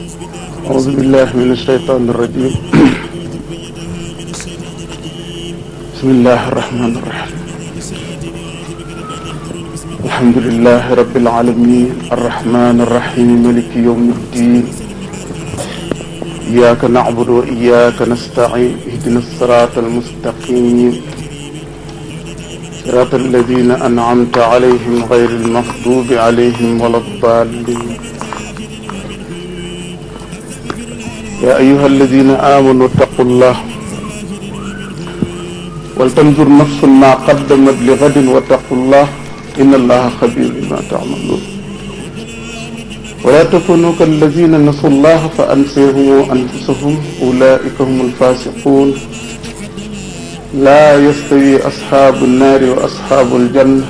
أعوذ بالله من الشيطان الرجيم. بسم الله الرحمن الرحيم. الحمد لله رب العالمين الرحمن الرحيم مالك يوم الدين إياك نعبد وإياك نستعين اهدنا الصراط المستقيم صراط الذين أنعمت عليهم غير المغضوب عليهم ولا الضالين. يا أيها الذين آمنوا اتقوا الله ولتنظر نفس ما قدمت لغد واتقوا الله إن الله خبير بما تعملون. ولا تكونوا كالذين نسوا الله فأنسيهم أنفسهم أولئك هم الفاسقون. لا يستوي أصحاب النار وأصحاب الجنة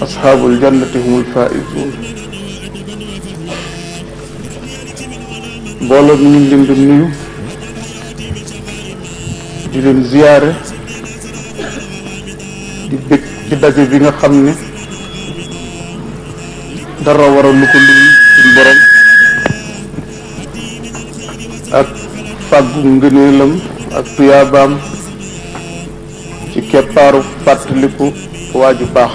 أصحاب الجنة هم الفائزون. mbooloo mi ñu ngi leen di nuyu di leen ziyaare di bëgg ci daje bi nga xam ne dara waral lu ko lu suñ borom ak fàggu ngëneelam ak tuyaabaam ci keppaaru fàttaliku waaju baax.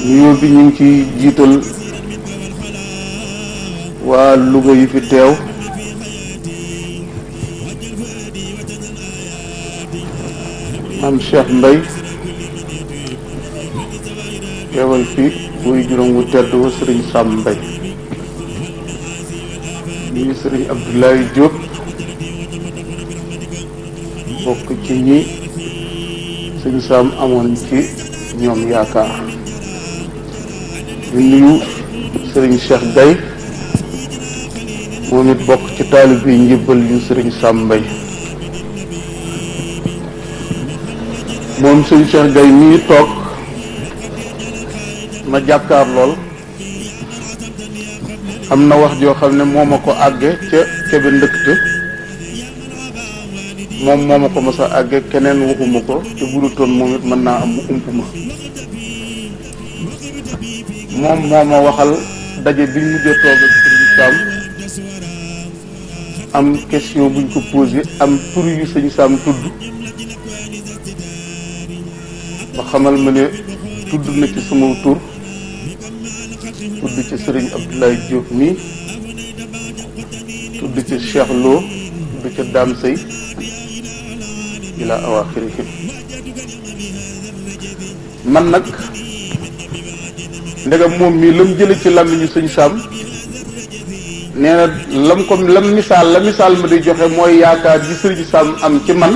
nuyoo bi ñu ngi ci jiital waa Louga yi fi teew maam Cheikh Mbay teewal fi muy juróom wu tedd wa sëriñ Sam Mbay ñi sëriñ Abdoulaye Diop bokk ci ñi sëriñ Sam amoon ci ñoom yaakaar. ñu nuyu sëriñ Cheikh Gaye moom it bokk ci taalib yi njëbbal yu sëriñ Sam Mbay. moom sëriñ Cheikh Gaye mii toog ma jàkkaar lool am na wax joo xam ne moo ma ko àgge ca Kébé ndëkte moom moo ma ko mos a àgge keneen waxuma ko te budutoon moom it mën naa am mu ump ma. moom moo ma waxal daje bi ñu mujjee toog ak sëriñ Sam am question buñ ko posé am tur yu sëñ Sam tudd ba xamal ma ne tudd na ci sama tur tudd ci sëriñ Abdoulaye Diop mi tudd ci Cheikh Lo tudd ci Dame Sey ila awaaxirihim. man nag ndegam moom mii lam jële ci làmmiñu sëñ Sam nee na lam misaal ma di joxe mooy yaakaar ji sëriñ Sam am ci man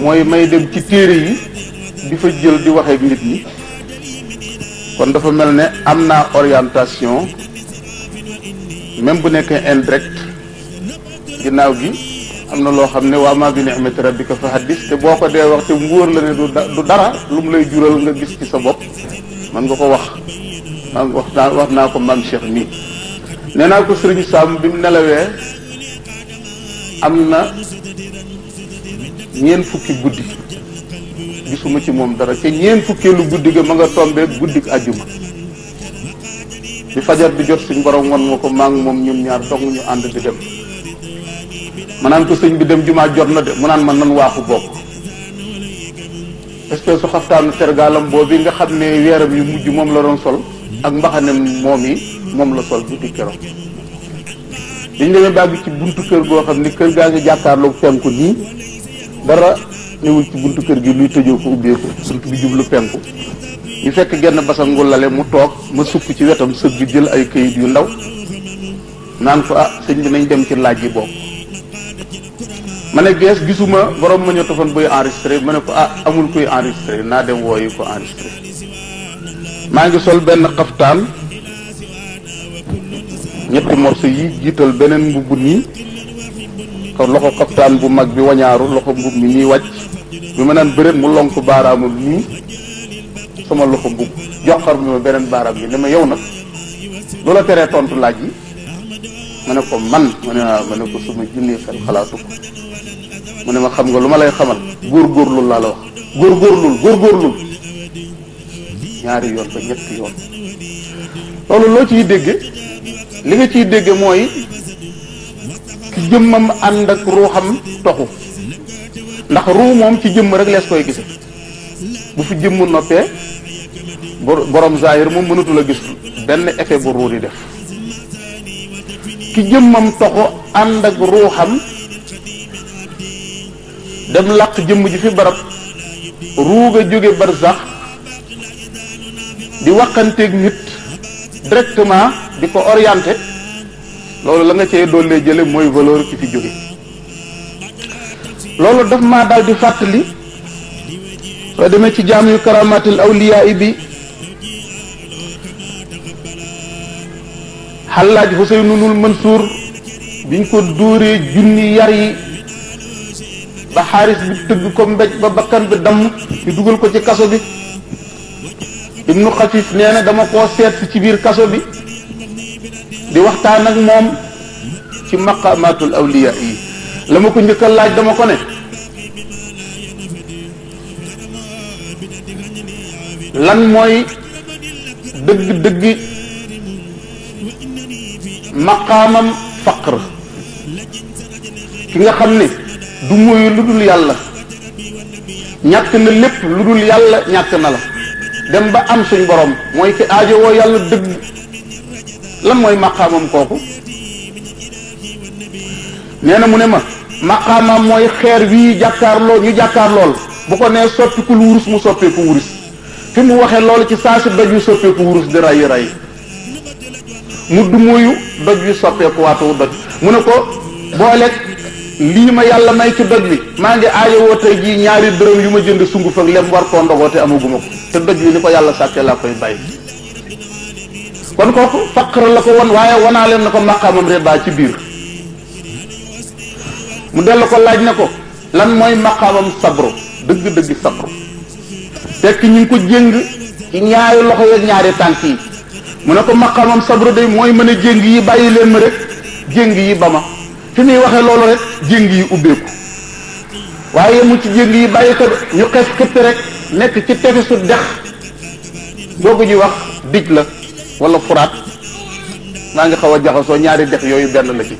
mooy may dem ci téere yi di fa jël di waxee ak nit ñi. kon dafa mel ne am naa orientation même bu nekkee indirect ginnaaw gi am na loo xam ne waa maa bi ni'mati rabbika fa haddis te boo ko dee wax te mu wóor la ne du dara lu mu lay jural nga gis ci sa bopp man nga ko wax. wax naa ko maam Cheikh nii nee naa ko sëriñ Sam bi mu nelawee am na ñeent fukki guddi gisuma ci moom dara te ñeent fukkeelu guddi ga ma nga tombee guddik àjjuma bi fajar di jot suñ borom won ma ko maa ngi moom ñun ñaar dong ñu ànd di dem ma naan ko sëñ bi dem jumaa jot na de mu naan ma nan waaxu bokk espèce su xaftaanu tergaalam boobu nga xam ne weeram yu mujj moom la doon sol ak mbaxanem moom la sol guddi keroog dañ demee bàgg ci buntu kër goo xam ni kër gaa ngi jàkkaarloog penku nii dara newul ci buntu kër gi luy tëjoo ko ubbeeku bunt bi jublu penku ñu fekk genn basangu lale mu toog ma sukk ci wetam sëgg jël ay këyit yu ndaw naan ko sëñ bi nañ dem ci laaj yi boobu. ma ne gees gisuma borom ma ñëw tofan buy enregistré ma ne ko amul kuy enregistré naa dem wooyu ko enregistré. maa ngi sol benn xaftaan ñetti morso yi jiital beneen mbubb nii ko loxo xaftaan bu mag bi wañaaru loxo mbubb mi ñuy wàcc bi ma naan bëreet mu lonk baaraamam nii sama loxo mbubb joxar bi ma beneen baaraam bi ne ma yow nag lu la teree tontu laaj yi ma ne ko ma ne ko suma junni xel xalaatu ko mu ne ma xam nga lu ma lay xamal góorgóorlu laa la wax góorgóorlul ñaari yoon ba ñetti yoon loolu loo ciy dégge li nga ciy dégge mooy ci jëmmam ànd ak ruuxam toxu ndax ruu moom ci jëmm rek lees koy gise bu fi jëmm noppee borom zahir moom mënatul a gis benn effet bu ruu di def ki jëmmam toxu ànd ak ruuxam dem làq jëmm ji fi barab ruuga jóge barzax di waxanteeg nit directement di ko orienté loolu la nga cee dollee jële mooy valeur ki fi jóge loolu daf maa daal di fàttali soo demee ci jaam yu karamatul awliyaa bi Xallaaj Xuseynul Mansuur biñ ko dóoree junni yar yi ba xaaris bi tëgg ko mbéj ba bakkan bi damm ñu dugal ko ci kaso bi Ibnu Xafif nee na dama koo seet ci biir kaso bi di waxtaan ak moom ci maqamatul awliya yi la ma ko njëkk a laaj dama ko ne lan mooy dëgg-dëgg maqaamam faqr ki nga xam ne du mooy lu dul yàlla ñàkk na lépp lu dul yàlla ñàkk na la dem ba am suñ borom mooy ki aajowoo yàlla dëgg lan mooy maqaamam kooku nee na mu ne ma maqaamam mooy xeer wii jàkkaarloo ñu jàkkaarlool bu ko nee soppiku lu wurus mu soppeeku wurus fi mu waxee loolu ci saa si doj wi soppeeku wurus di ray ray mu du mooyu doj wi soppeeku waatu doj mu ne ko booleeg lii ma yàlla may ci doj bi maa ngi aajowoo tey jii ñaari dërëm yu ma jënd sunguf ak lem war koo ndogoo te amaguma ko te doj bi ni ko yàlla sàkkee laa koy bàyyi kon kooku faqr la ko won waaye wanaa leen na ko maqaamam rida ci biir mu dellu ko laaj ne ko lan mooy maqaamam sabru dëgg-dëgg sabru fekk ñu ngi ko jéng ci ñaari loxo yeeg ñaari tànk yi mu ne ko maqaamam sabru day mooy mën a jéng yi bàyyi leen ma rek jéng yi ba ma fi muy waxee loolu rek jéng yi ubbeeku waaye mu ci jéng yi bàyyi ko ñu xef këpp rek nekk ci tefesu dex googu ñuy wax dij la wala furaat maa ngi xaw a jaxasoo ñaari dex yooyu benn la ci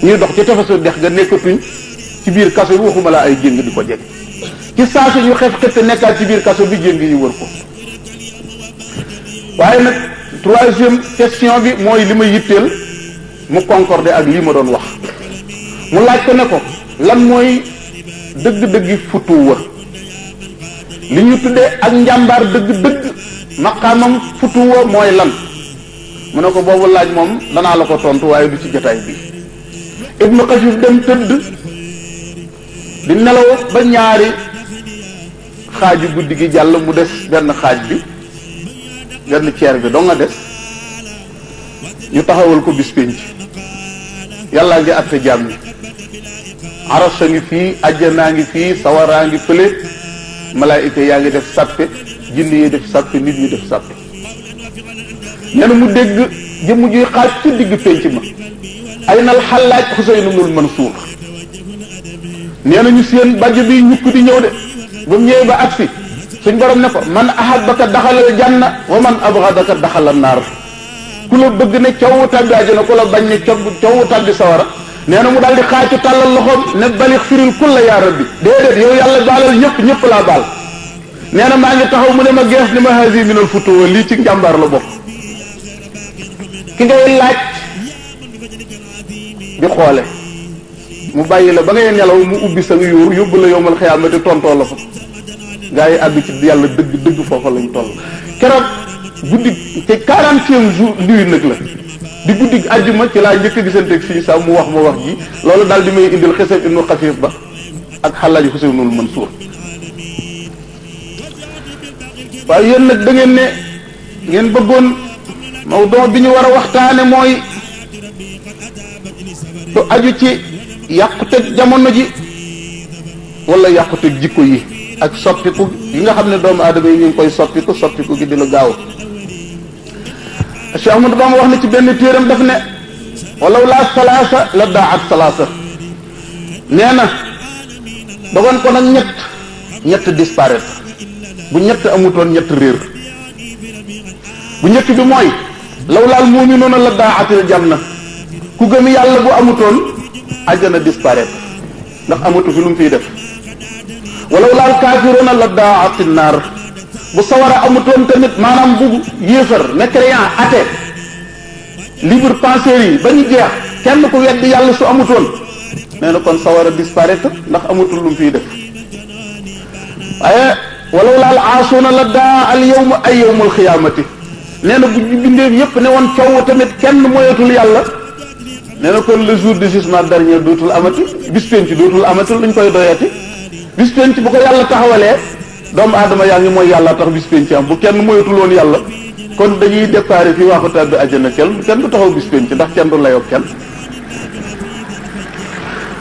ñuy dox ci tefesu dex ga nekkatuñ ci biir kaso bi waxuma laa ay jéng di ko jeg ci saa si ñu xef këpp nekkaat ci biir kaso bi jéng yi wër ko waaye nag troisième question bi mooy li ma yitteel mu concordé ak lii ma doon wax mu laaj ko ne ko lan mooy dëgg-dëggi futuwa li ñu tuddee ak njàmbaar dëgg-dëgg maqaamam futuwa mooy lan mu ne ko boobu laaj moom danaa la ko tontu waaye du ci jotaay bi Ibnu Xafif dem tëdd di nelaw ba ñaari xaaju guddi gi jàll mu des benn xaaj bi benn ceer bi doo nga des ñu taxawal ko bis pénc yàllaa ngi atte jaam ñi arasa ngi fii ajjanaa ngi fii sawaraa ngi fële malaayika yaa ngi def sàppe jinne yi def sàppe nit ñi def sàppe nee na mu dégg jëmm juy xaaj ci digg pénc ma ay nal Xallaaj Xuseynul Mansuur nee na ñu seen bàjj bi ñukk di ñëw de ba mu ñëwee ba agsi suñ borom ne ko man ahabbaka daxalal janna wa man abghadaka daxalal naar ku la bëgg ne coow tàbbi àjjana ku la bañ ne coow tàbbi sawara nee na mu daal di xaacu tàllal loxoom ne balix firil kulla yaa rabbi déedéet yow yàlla baalal ñëpp laa baal nee na maa ngi taxaw mu ne ma gees ni ma haasi minal futuwa lii ci njàmbaar la bokk ki ngay laaj di xoole mu bàyyi la ba ngay nelaw mu ubbi sa yuur yóbbu la yowmal xiyaamati tontoo la fa gaa yi àgg ci yàlla dëgg foofa lañ toll keroog guddi te 40e jour nuit nag la di guddi àjjuma ci laa njëkk a gisanteeg fii sax mu wax ma wax ji loolu daal di may indil xisab Ibnu Xafif ba ak Xallaaj Xuseynul Mansuur waaye yéen nag da ngeen ne ngeen bëggoon mawdu bi ñu war a waxtaane mooy lu aju ci yàquteg jamono ji wala yàquteg jikko yi ak soppiku yi nga xam ne doomu aadama yi ñu ngi koy soppiku gi di lu gaaw Cheikh Ahmadou Bamba wax na ci benn téeram daf ne walaw laa salaasa la daat salaasa nee na dogon ko nag ñett disparaître bu ñett amutoon ñett réer bu ñett bi mooy lawlaal mu'minuuna la daatil janna ku gëm yàlla bu amutoon àjjana disparaître ndax amatu fi lu mu fiy def walaw laal kaafiruuna la daati naar bu sawara amutoon tamit maanaam bu yéefar mécréant athée libre penseur yi ba ñu jeex kenn ku weddi yàlla su amutoon nee na kon sawara disparaître ndax amutul lu mu fiy def waaye walaw laal aasuuna la daa al yawma ay yawmul xiyaamati nee na bu bindeef yépp ne woon coow tamit kenn moyatul yàlla nee na kon le jour du jugement dernier dootul amati bis penc dootul amati luñ koy doyati bis penc bu ko yàlla taxawalee doomu aadama yaa ngi mooy yàlla tax bis penc am bu kenn moyatul woon yàlla kon dañuy déparé fii waxu tàbbi àjjana kenn du taxaw bis penc ndax kenn du layoo kenn.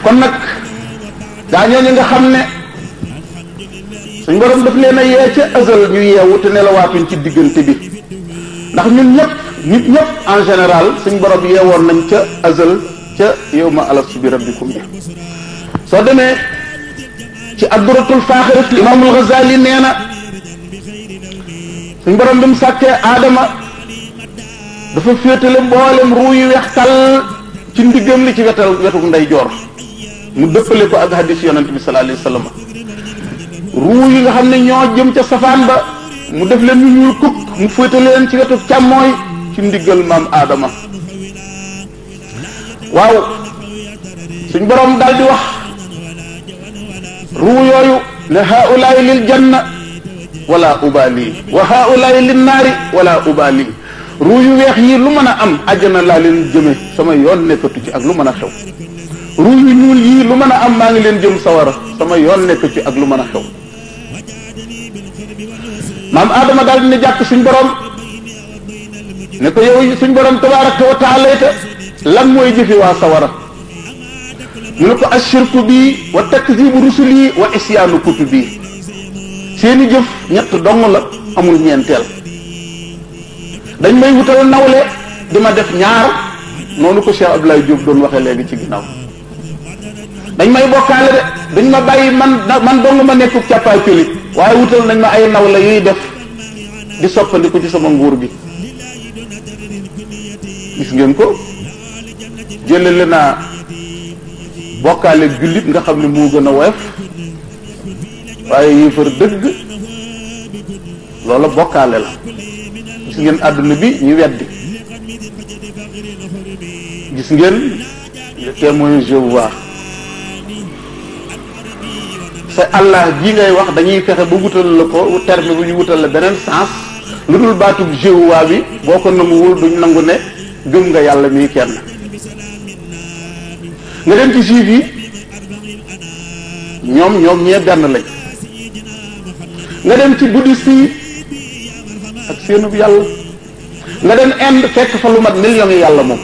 kon nag gaa ñooñu nga xam ne suñ borom daf leen a yee ca azal ñu yeewu te nelawaatuñ ci diggante bi ndax ñun ñëpp nit ñëpp en général suñ borom yeewoon nañ ca azal ca yawma alastu bi rabbikum bi soo demee ci adduratul faaxirat imaamul Ghazali nee na suñ borom bi mu sàkkee aadama dafa féetale mboolem ruu yu weex tàll ci ndiggam li ci wetu ndeyjoor mu dëppale ko ak hadis yonent bi sallallahu alayhi wa sallam ruu yi nga xam ne ñoo jëm ca safaan ba mu def leen ñu ñuul kukk mu féetale leen ci wetu càmmooy ci ndiggal maam aadama waaw suñ borom daal di wax ruu yooyu ne haulaay lil janna wala ubali wa haulaay lin naari wala ubali ruu yu weex yi lu mën a am àjjana laa leen jëme sama yoon nekkatu ci ak lu mën a xew ruu yu ñuul yii lu mën a am maa ngi leen jëm sawara sama yoon nekkatu ci ak lu mën a xew maam aadama daal dina jàpp suñ borom ne ko yow suñ borom tabaraka wa taala lan mooy jëfi waa sawara mu ne ko ashirku bi wa takzibu rusuli wa isyaanu kutubi seeni jëf ñett dong la amul ñeenteel dañ may wutal nawle di ma def ñaar noonu ko Cheikh Abdoulaye Diop doon waxee léegi ci ginnaaw dañ may bokkaale de dañ ma bàyyi man dong ma nekku càppaay coli waaye wutal nañ ma ay nawle yuy def di soppandiku ci sama nguur gi gis ngeen ko jëlale naa bokkaale jullit nga xam ne moo gën a woyof waaye yéefar dëgg loola bokkaale la gis ngeen àdduna bi ñu weddi gis ngeen le témoin Jéhovah sa Allah ji ngay wax dañuy fexe ba wutal la ko terme bu ñu wutal la beneen sens lu dul baatub Jéhovah bi boo ko nanguwul duñ nangu ne gëm nga yàlla mii kenn nga dem ci juif yi ñoom ñee benn lañ nga dem ci bouddhiste yi ak seenub yàlla nga dem Inde fekk fa lu mat millions yi yàlla moom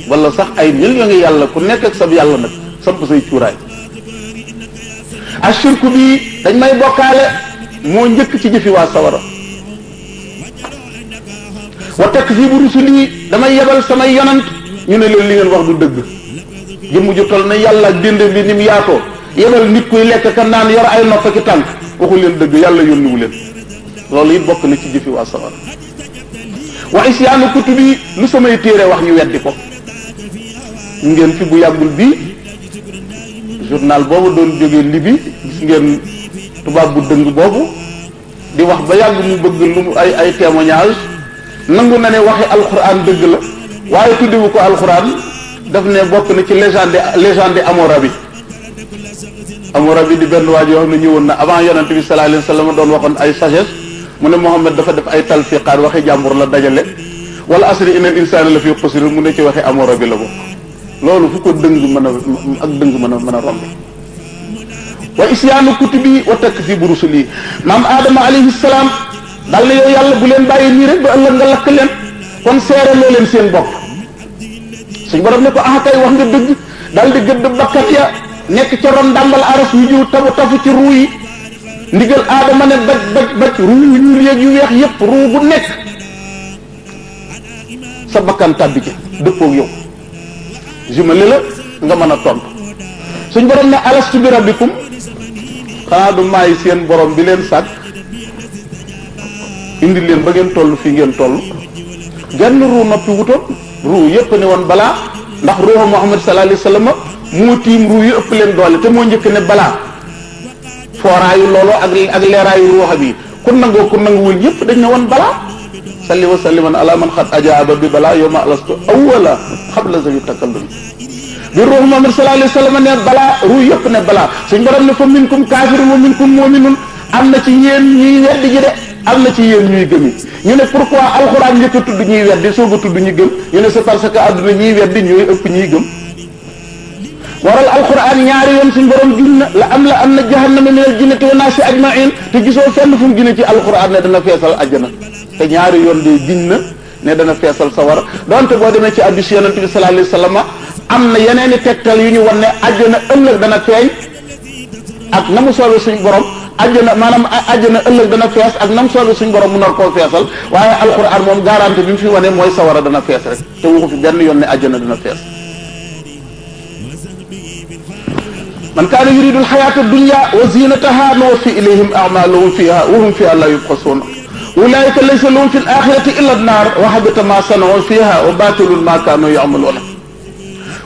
wala sax ay millions yi yàlla ku nekk ak sab yàlla nag samp say cuuraay ashirku bi dañ may bokkaale moo njëkk ci jëfi waa sawara wa takzibu rusuli damay yebal samay yonant ñu ne leen li ngeen wax du dëgg jëmm ju toll na yàlla ak déndéem bi ni mu yaatoo yebal nit kuy lekk ka naan yor ay nopp ki tànk waxu leen dëgg yàlla yónniwu leen loolu it bokk na ci jëfi waa sawara wa isyaanu kutubi lu samay téere wax ñu weddi ko ngeen fi bu yàggul bii journal boobu doon jógee Libi gis ngeen tubaab bu dëng boobu di wax ba yàgg mu bëgg lu mu ay témoignage nangu na ne waxi alxuraan dëgg la waaye tuddewu ko alxuraan daf ne bokk na ci légende Hammurabi di benn waaj yoo xam ne ñëwoon na avant yonent bi sallallahu alayhi wa sallam doon waxoon ay sagesse mu ne Muhammad dafa def ay talfiqaat waxi jàmbur la dajale wala asri innal insaana la fi xusr mu ne ci waxi Hammurabi la bokk loolu fu ko dëng mën a ak dëng mën a rombe wa isyaanu kutubi wa takzibu rusuli maam Adama alayhi salaam daal na yow yàlla bu leen bàyyi nii rek ba ëllëg nga lakk leen kon seere loo leen seen bopp suñ borom ne ko ah kay wax nga dëgg daal di gëdd bakkat ya nekk ca ron dàmbal aras yu jiw tafu ci ruu yi ndigal aadama ne baj ruu yu ñuul yeeg yu weex yépp ruu bu nekk sa bakkan tàbbi ci dëppoog yow jumale la nga mën a tontu suñ borom ne alastu bi rabbikum xanaa du maay seen borom bi leen sàkk indi leen ba ngeen toll fii ngeen toll genn ruu noppi wutoon ruu yëpp ne woon balaa ndax ruuxa Muhammad sallallahu alayhi wasallam moo tiim ruu yu ëpp leen doole te moo njëkk ne balaa fooraayu loolu ak leeraayu ruuxa bi ku nangoo ku nanguwul yëpp dañ ne woon balaa salli wa salliman ala man xat ajaaba bi balaa yawma alastu awwala xabla zawi takallum bi ruuxa Muhammad sallallahu alayhi wasallam ne balaa ruu yëpp ne balaa suñ borom ne fa minkum kaafirun wa minkum mu'minun am na ci yéen ñuy weddi ji de am na ci yéen ñuy gëmi ñu ne pourquoi alxuraan njëkk a tudd ñuy weddi soog a tudd ñu gëm ñu ne c'est parce que àdduna ñuy weddi ñooy ëpp ñuy gëm waral alxuraan ñaari yoon suñ borom giñ na la am na jahannama min al jinnati wa naasi ajmain te gisoo fenn fu mu gine ci alxuraan ne dana feesal àjjana te ñaari yoon de giñ na ne dana feesal sawara donte boo demee ci hadiis Yonent bi sallallahu alayhi wa sallam am na yeneeni tegtal yu ñu wan ne àjjana ëllëg dana feeñ ak na mu soobee suñ borom àjjana maanaam àjjana ëllëg dana fees ak nam soobee suñ borom mu nar koo feesal waaye alxuraan moom garanti bi mu fi wane mooy sawara dana fees rek te waxu fi benn yoon ne àjjana dana fees man kaana yuridu alxayaata dunya wa zinataha nuwaffi ilayhim a'malahum fiha wa hum fiha la yubxasuun ulaika laysa lahum fi alaxirati illa annaar wa habita ma sana'u fiha wa batilun ma kaanu ya'maluuna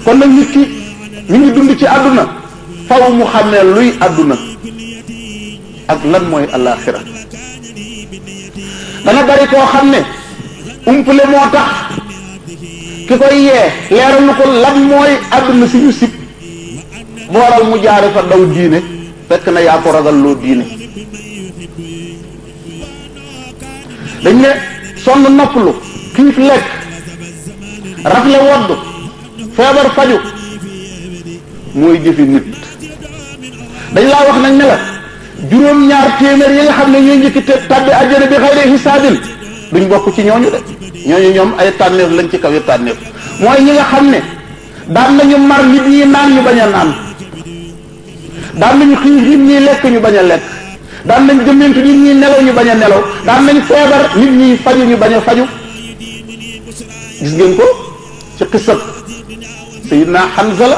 kon nag nit ki mi ngi dund ci àdduna faw mu xàmmee luy àdduna ak lan mooy alaxira dana bari koo xam ne umpule moo tax ki koy yee leeralu ko lan mooy àdduna si ñu sib booral mu jaare fa daw diine fekk na yaa ko ragal loo diine dañ ne sonn noppalu xiif lekk rafle wodd feebar faju mooy jëfi nit dañ laa wax nag ne la juróom-ñaar téeméer yi nga xam ne ñooy njëkki te tàbbi àjjana bi xayri xisaabin duñ bokk ci ñooñu de ñooñu ñoom ay tànneef lañ ci kaw yi tànneef mooy ñi nga xam ne daan nañu mar nit ñi naan ñu bañ a naan daan nañu xiif nit ñi lekk ñu bañ a lekk daan nañ gëmmentu nit ñi nelaw ñu bañ a nelaw daan nañ feebar nit ñi faju ñu bañ a faju gis ngeen ko ci xisab Sayyidina Hanzala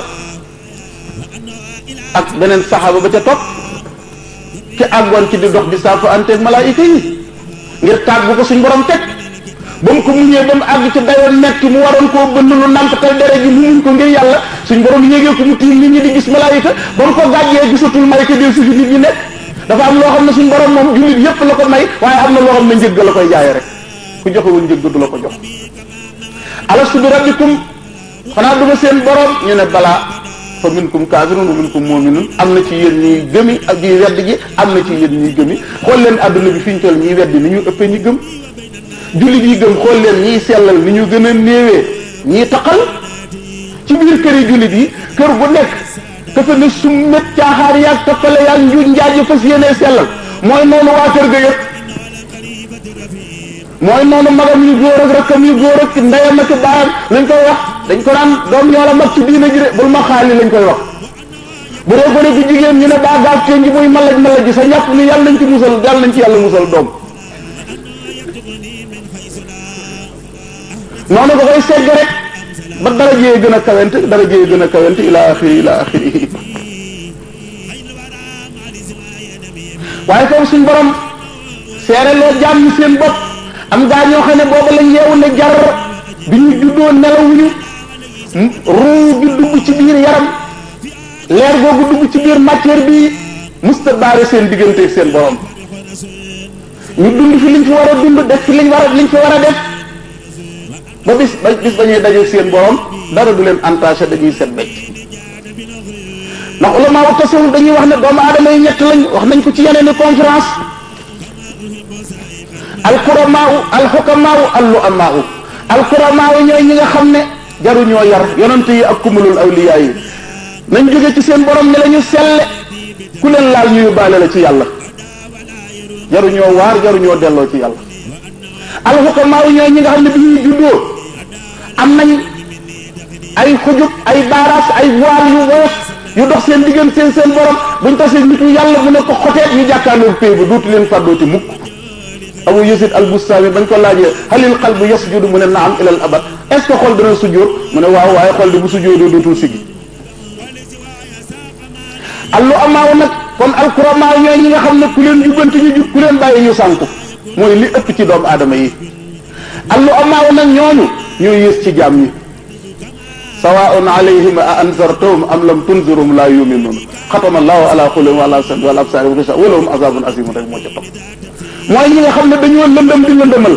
ak beneen saxaaba ba ca topp ki àggoon ci di dox di saafu anteeg malaayika yi ngir tàggu ko suñ borom teg ba mu ko muñee ba mu àgg ci dayoon metti mu waroon koo bënn lu nampatal dere ji mu muñ ko ngir yàlla suñ borom yéegee ko mu tiim nit ñi di gis malaayika ba mu ko gàjjee gisatul malaayika del si fi nit ñi nekk dafa am loo xam ne suñ borom moom jullit yépp la ko may waaye am na loo xam ne njëgg la koy jaaye rek ku joxewul njëgg du la ko jox alastu bi rabbikum xanaa duma seen borom ñu ne balaa fa minkum kaafirun wa minkum mu'minun am na ci yéen ñuy gëmi ak ñuy wedd ji am na ci yéen ñuy gëmi xool leen àdduna bi fi ñu toll ñuy weddi ni ñu ëppee ñi gëm jullit yi gëm xool leen ñiy sellal ni ñu gën a néewee ñiy taqal ci biir kër yi jullit yi kër gu nekk ka fa ne summet caaxaar yaag tappale yaag njuuj njaaj yi fas yéenee sellal mooy noonu waa kër ga yëpp mooy noonu magam yu góor ak rakkam yu góor ak ndeyam ak baayam lañ koy wax dañ ko naan doom ñoo la mag ci diina ji de bul ma xaali lañ koy wax bu dee gone gu jigéen ñu ne baa gaaf teen ji muy malaj ji sa ñàpp ni yàlla nañ ci musal yàlla nañ ci yàlla musal doom noonu ko koy segg rek ba darajee gën a kawente ila axiri waaye foofu suñ borom seere loo jaam ñi seen bopp am gaa ñoo xam ne booba lañ yeewu ne jar bi ñu juddoo nelawuñu ruu bi dugg ci biir yaram leer googu dugg ci biir matière bi musta baare seen diggante seen borom ñu dund fi liñ fi war a dund def fi liñ fi war a def ba bis ba ñuy daje seen borom dara du leen entaché dañuy set becc ndax ulama wu tasawuf dañuy wax ne doomu aadama yi ñett lañ wax nañ ko ci yeneen i conférence alkuramaaw alxukamaaw alluamaaw alkuramaaw ñooy ñi nga xam ne jaruñoo yar yonent yi ak kumulul awliyaa yi nañ jóge ci seen borom ne la ñu selle ku leen laal ñu yóbbaale la ci yàlla jaruñoo waar jaruñoo delloo ci yàlla alxukamaaw ñooy ñi nga xam ne bi ñuy juddoo am nañ ay xujub ay baaraas ay voile yu woyof yu dox seen diggante seen borom buñ tasee nitu yàlla mu ne ko xoteet ñu jàkkaarloog pay ba dootu leen fàddooti mukk Abu Yazid al-Bustami bañ ko laajee halil qalbu yasjudu mu ne naam ilal abad est-ce que xol dana sujjóot mu ne waaw waaye xol di bu sujjóotoo dootul siggi allu amaaw nag kon alkuramaaw ñooy ñi nga xam ne ku leen jubbanti ñu jub ku leen bàyyi ñu sànku mooy li ëpp ci doomu aadama yi allu amaaw nag ñooñu ñoo yées ci jaam ñi sawaun alayhim a anzartahum am lam tunzirum la yuminun xatama allahu ala qulubihim wa ala sam'ihim wa ala absarihim wa lahum azabun azimun rek moo ca topp mooy ñi nga xam ne dañoo lëndëm di lëndëmal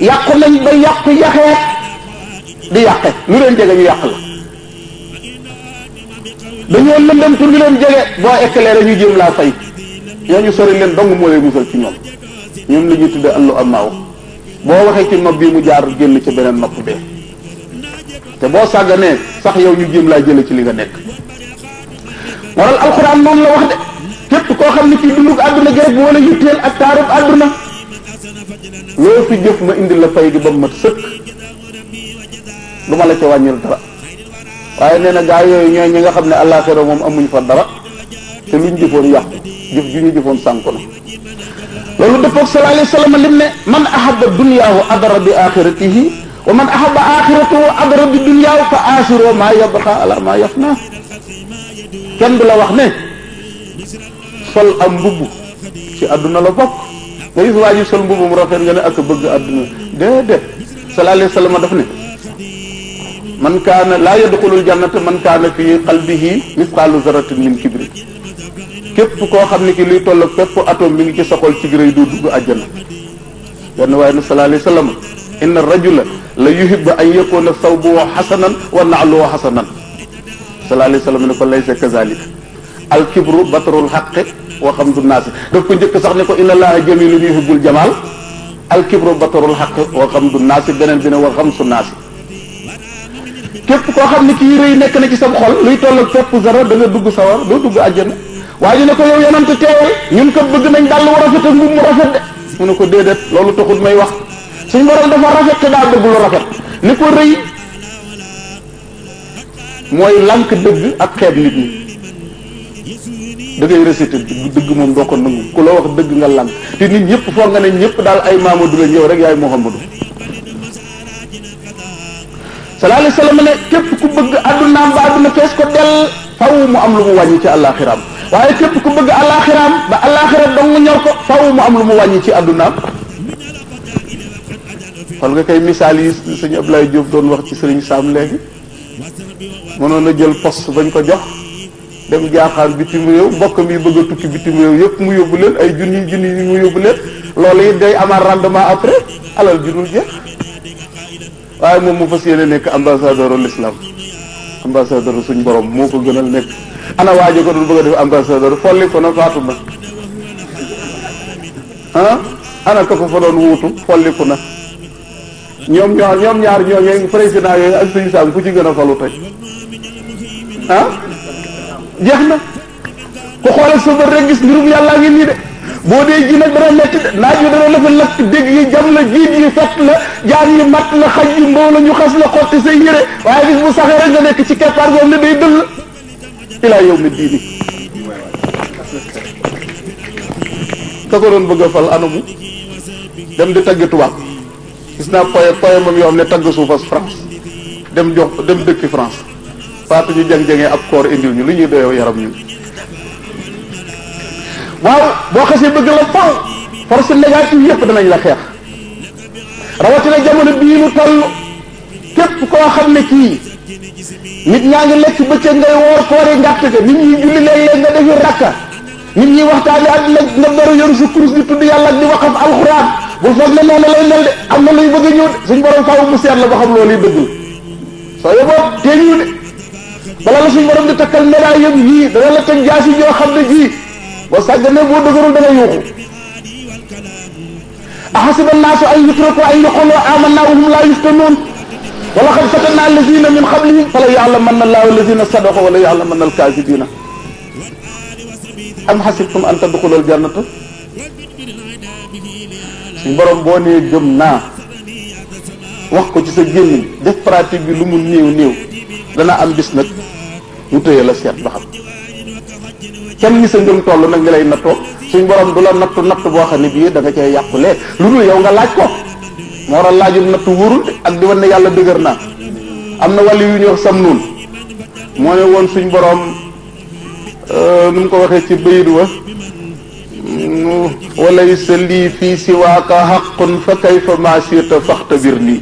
yàqu nañ ba yàqu yaxee di yàqe lu leen jege ñu yàq la dañoo lëndëm pour ñu leen jege boo éclairé ñu jéem laa fay ñooñu sori leen dong moo lay musal ci ñoom ñoom la ñuy tudde allu amaaw boo waxee ci nopp bii mu jaar génn ci beneen nopp bee te boo sàgganee sax yow ñu jéem laa jële ci li nga nekk waral alxuraan moom la wax de képp koo xam ne kii dundug àdduna gi rek moo la yitteel ak taarub àdduna loo fi jëf ma indi la fay gi ba mu mat sëkk du ma la ca wàññil dara waaye nee na gaa yooyu ñooy ñi nga xam ne àllaaxira moom amuñ fa dara te luñ jëfoon yàqu jëf ju ñu jëfoon sànku na loolu dëppoog sallallahu alayhi wa sallam lim ne man ahabba dunyaahu adara bi axiratihi wa man ahabba axiratahu adara bi dunyaahu fa asiro maa yabqa ala maa yafna kenn du la wax ne sol am mbubb ci àdduna la bokk nga gis waa ji sol mbubb mu rafet nga ne ak bëgg àdduna déedéet sallallahu alayhi wa sallam daf ne man kaana laa yadxulul jannata man kaana fi qalbihi misqaalu zarratin min kibri képp koo xam ne ki luy toll ak fépp atome bi ngi ci sa xol ci rëy doo dugg àjjana benn waaye ne sallallahu alayhi wa sallam inna rajula la yuhibbu an yakuna thawbuhu hasanan wa na'luhu hasanan sallallahu alayhi wa sallam ne ko laysa kazalik al kibru batrul haqqi wa xamdu naasi daf ko njëkk sax ne ko inna allaha jamilun yuhibbul jamal al kibru batrul haqqi wa xamdu naasi beneen bi ne wa xamsu naasi képp koo xam ne kii rëy nekk na ci sam xol luy toll ak fépp zara da nga dugg sawar doo dugg àjjana waa ji ne ko yow yonante teewal ñun ko bëgg nañ dàll wu rafet ak mbubb mu rafet de mu ne ko déedéet loolu taxut may wax suñ borom dafa rafet te daa bëgg lu rafet ni ko rëy mooy lànk dëgg ak xeeb nit ñi da ngay réciter dëgg moom doo ko nangu ku la wax dëgg nga lànk te nit ñëpp foog nga ne ñëpp daal ay Mamadou lañ yow rek yaay Mouhamadou sallallahu alayhi wa sallam ne képp ku bëgg addunaam ba adduna fees ko del faw mu am lu mu wàññi ci àllaaxiraam waaye képp ku bëgg àllaaxiraam ba àllaaxira dong mu ñor ko faw mu am lu mu wàññi ci addunaam xool nga koy misaal yi sëñ Ablaye Diop doon wax ci sëriñ Sam léegi mënoon a jël poste bañ ko jox dem jaaxaan bitim réew mbokk mi bëgg a tukki bitim réew yëpp mu yóbbu leen ay junni yi mu yóbbu leen loolu it day amaat rendement après alal junul jeex waaye moom mu fas yéene nekk ambassadeur l'islam ambassadeur suñ borom moo ko gënal nekk ana waajo ko doon bëgg a def ambassadeur folli ko na faatu na ah ana ko ko fa doon wuutu folli ko na ñoom ñaar ñooñu président yooyu ak suñu saam ku ci gën a falu tey ah jeex na ku xoolal sa bët rek gis mbirum yàllaa ngi nii de boo dee ji nag dana metti de naaj wi dana la fa lakk dégg yi jam la jiit yi fett la jaan yi matt la xaj yi mboow la ñu xas la xotti say yére waaye bis bu saxee rek nga nekk ci keppaar goom ne day dëll ilaa yow mi diini ka ko doon bëgg a fal anamu dem di taggi tubaab gis naa poème yoo xam ne tagg suufas France dem dëkki France faatu ñu jeng-jengee ab koor indil ñu lu ñuy doyoo yaram ñun waaw boo xasee bëgg la faw force négative yëpp danañ la xeex rawatina jamono bii nu toll képp koo xam ne kii nit ñaa ngi lekk bëccëg ngay woor koori ngàtt ga nit ñi julli léeg-léeg nga defi rakka nit ñi waxtaane ak la nga beru yoru sa kurus di tudd yàlla ak di waxaf alxuraan bul foog ne noonu lay mel de am na luy bëgg a ñëw de suñ borom faaw mu seet la ba xam loolu yi dëggul soo yeboo teeñu de bala la suñ borom di takkal médaille yëpp yii dana la teg jaasi joo xam ne jii boo sàgganee boo dëgërul da nga yuuxu ahasiba annaasu an yutraku an yaqulu amanna wa hum laa yuftanuun wa laqad fatanna allazina min qablihim fala ya'lamanna allahu allazina sadaqu wa la ya'lamanna alkaazibina am hasibtum an tadxulul jannata suñ borom boo nee gëm naa wax ko ci sa gémmiñ def pratique bi lu mu néew dana am bis nag mu tëye la seet ba xam kenn ni sa ngëm toll nag nga lay nattoo suñ borom du la natt boo xam ne bii da nga cee yàqulee lu dul yow nga laaj ko moo war a laajum nattu wóorul ak di wan ne yàlla dëgër naa am na wàllu yu ñuy wax sam nuun moo ne woon suñ borom nu mu ko waxee ci bayit wa walaysa lii fii siwaaka xaqun fa kayfa ma shita faxtabir nii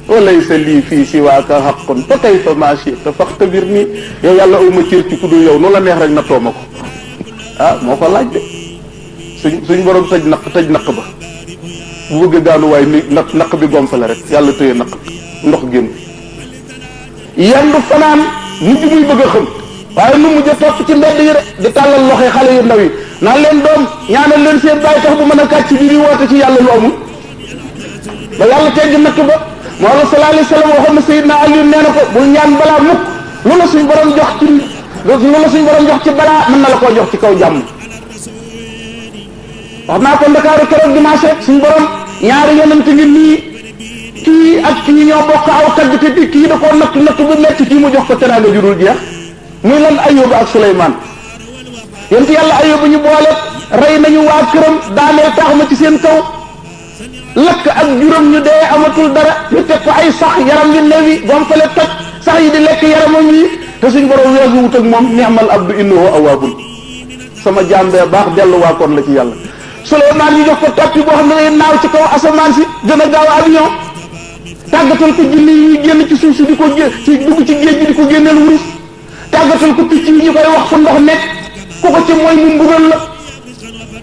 walaysa lii fii siwaaka xaqun fa kayfa ma shita faxtabir nii yow yàlla aw ma cër ci ku dul yow nu la neex rek nattoo ma ko ah moo ko laaj de suñ borom tëj naq ba bu bëgg daanu waaye ni naq bi gonfale rek yàlla tëye naq ndox génn yendu fanaan mujj muy bëgg a xam waaye nu mujj a topp ci mbedd yi rek di tàllal loxo xale yu ndaw yi naan leen doom ñaanal leen seen bàyyi tax bu mën a kàcc bi di woote ci yàlla lu amul ba yàlla tegg natt ba moo la sallallahu alayhi wa sallam waxoon na Seydina Aliou nee na ko bul ñaan balaa mukk lu la suñ borom jox ci balaa mën na la koo jox ci kaw jàmm wax naa ko Ndakaaru keroog dimanche rek suñ borom ñaari yonent ngi nii kii ak kii ñoo bokk aw tagg te di kii da koo natt bu metti kii mu jox ko teraanga jurul jeex muy lan Ayuba ak Suleymaan yonent yàlla Ayuba ñu boole rey nañu waa këram daaneel tax ma ci seen kaw lakk ak juróom ñu dee amatul dara ñu teg ko ay sax yaram wi newi bom fale toj sax yi di lekk yaramam wi te suñ borom weesu wut ak moom ni'mal abdu innahu awwaabun sama jàmbee baax delluwaakoon la ci yàlla Suleymaan ñu jox ko tappi boo xam ne day naaw ci kaw asamaan si gën a gaaw avion tàggatal ko jinne yi génn ci suuf si di ko ci dugg ci géej gi di ko génneel wurus tàggatal ko picc yi ñu koy wax fu ndox nekk ku ko ci mooy mu mbugal la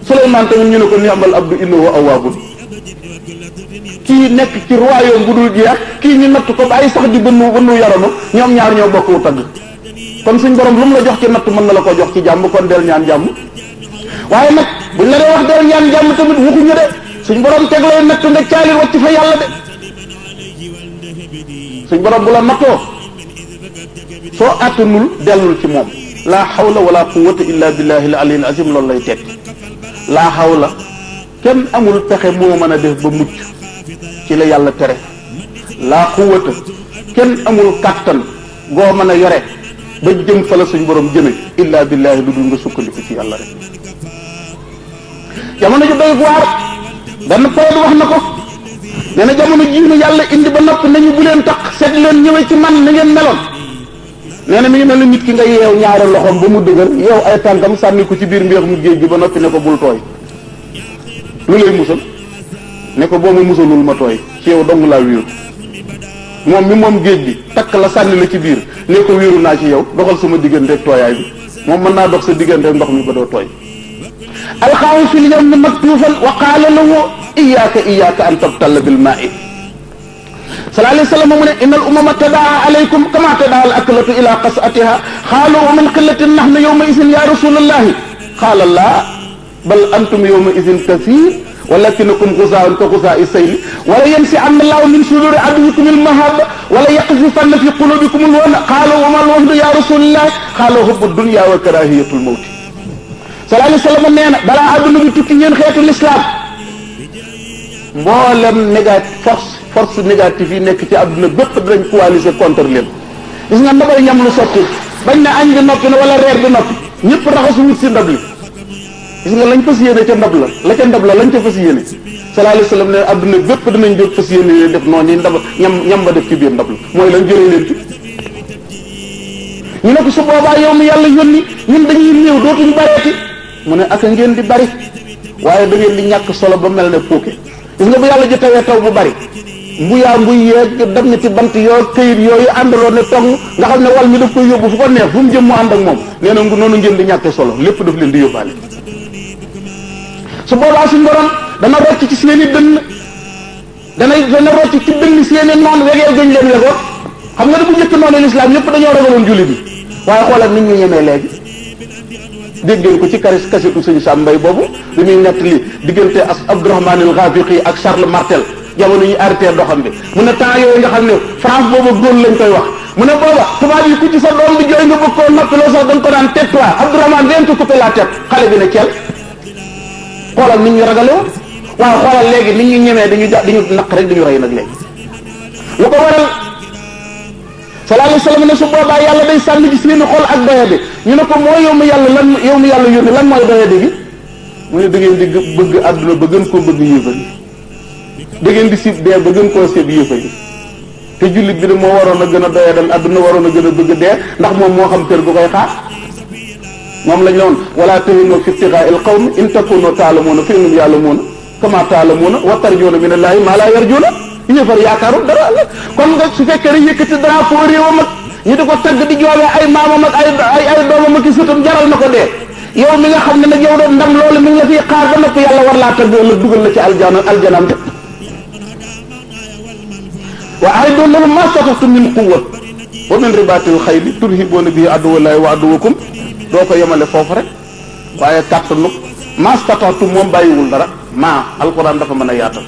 Suleymaan tamit ñu ne ko ni'mal abdu innahu awwaabun kii nekk ci royaume bu dul jeex kii ñu natt ko ba ay sax di bënnu yaramu ñoom ñaar ñoo bokk wu tagg kon suñ borom lu mu la jox ci natt mën na la ko jox ci jàmm kon del ñaan jàmm waaye nag buñ la dee wax del ñaan jàmm tamit waxuñu de suñ borom teg lay natt nga caalir wacc fa yàlla de suñ borom bu la nattoo soo àttanul dellul ci moom laa hawla wala quwwata illa billahi al aliyyil azim loolu lay teg laa hawla kenn amul pexe moo mën a def ba mucc ci la yàlla tere laa quwwata kenn amul kàttan goo mën a yore ba jëm fa la suñ borom jëme illa billahi lu dul nga sukkandiku ci yàlla rek jamono ju doy waar benn poète wax na ko nee na jamono jiinu yàlla indi ba noppi nañu bu leen tax seet leen ñëwee ci man na ngeen meloon nee na mi ngi mel ni nit ki nga yeew ñaari loxoom ba mu dëgër yeew ay tànkam sànni ko ci biir mbéex mu géej gi ba noppi ne ko bul tooy lu lay musal ne ko boo ma musalul ma tooy ci yow dong laa wéeru moom mi moom géej bi takk la sànni la ci biir ne ko wéeru naa ci yow doxal sama diggante ak tooyaay bi moom mën naa dox sa diggante ak ndox mi ba doo tooy alxaawu fil yammi maktuufan wa qaala lahu iyyaka an tabtalla bil maa'i sallallahu alayhi wa sallam mu ne inna al umama tadaa alaykum kama tadaa al aklatu ila qas'atiha qaalu wa min qillatin nahnu yawma idin ya rasulallahi qaala laa bal antum yawma idin kathir walakinakum ghuzaa'un ka ghuzaa'i sayl wala yansi'anna Allahu min suduri aduwwikum al mahabba wala yaqdhifanna fi qulubikum al wahna qaalu wa ma al wahnu ya rasulallahi qaala hubbu dunya wa karahiyatul mawt sallallahu alayhi wa sallam nee na balaa àdduna bi tukki ngeen xeetu l'islam mboolem force négative yi nekk ci àdduna bépp dinañ coaliser contre leen gis nga ndabal ñam lu sotti bañ na añ bi noppi na wala reer bi noppi ñëpp raxasu wut si ndab li gis nga lañ fas yéene ca ndab la ca ndab la lañ ca fas yéene sallallahu alayhi wa sallam ne àdduna bépp dinañ jóg fas yéene def noonu ndab ñam ba def ci biir ndab la mooy lañ jëlee leen ci ñu ne ko su boobaa yow mi yàlla yónni ñun dañuy néew dootuñu bareeti mu ne aka ngeen di bari waaye da ngeen di ñàkk solo ba mel ne puuke gis nga bu yàlla ji tawee taw bu bari mbuy yeeg dem na ci bant yoo këyit yooyu àndaloon ne tong nga xam ne wal mi daf koy yóbbu fu ko neex fu mu jëm mu ànd ak moom nee na noonu ngeen di ñàkke solo lépp daf leen di yóbbaale su boobaa suñ borom dana rocc ci seen i dënn dana rocc ci dënn seen i noon wegeel gañ leen wegoon xam nga da bu njëkk noonu l'islam yëpp dañoo ragaloon jullit yi waaye xoolal nit ñu ñemee léegi dégg ngeen ko ci kasetu sëñ Sam Mbaye boobu li muy nett li diggante Abdourahman al Ghafiqi ak Charles Martel jamono ñu arrêté doxam bi mu ne temps yooyu nga xam ne France boobu góor lañ koy wax mu ne booba tubaab yi ku ci sa doom bi jooy nga bëgg koo noppiloo sax dañ ko daan tais-toi Abdourahman viens te couper la tête xale bi ne cel xoolal nit ñu ragale woon waaw xoolal léegi nit ñu ñemee dañu naq rek dañu rey nag léegi lu ko waral sallallahu alayhi wa sallam ne su boobaa yàlla day sànni ci seeni xol ak doyadi ñu ne ko mooy yow mi yàlla yónni lan mooy doyadi gi mu ne da ngeen di bëgg àdduna ba gën koo bëgg yéefar yi da ngeen di sib dee ba gën koo sib yéefar yi te jullit bi de moo waroon a gën a doyadal àdduna waroon a gën a bëgg dee ndax moom moo xam kër gu koy xaar moom lañ la woon wala tahinu fi ibtigaa il qawmi in takunu taalamuuna fa innahum yaalamuuna kama taalamuuna wa tarjuuna min allahi ma la yarjuuna yëfar yaakaarul dara la kon nga su fekkee ne yëkkati drapeau réewam ak ñu di ko tëgg di joobee ay maamam ak ay doomam ak i sëtam jaral na ko dee yow mi nga xam ne nag yow doon ndam loolu mi ngi la fiy xaar ba noppi yàlla war laa tëgg ëllëg dugal la ci aljanaam de wa a'iddu lahum ma stata'tum min quwwa wa min ribatil xayli turhibuuna bihi aduwwallahi wa aduwwakum doo ko yemale foofu rek waaye kàttanu ma stata'tum moom bàyyiwul dara maa alquran dafa mën a yaatal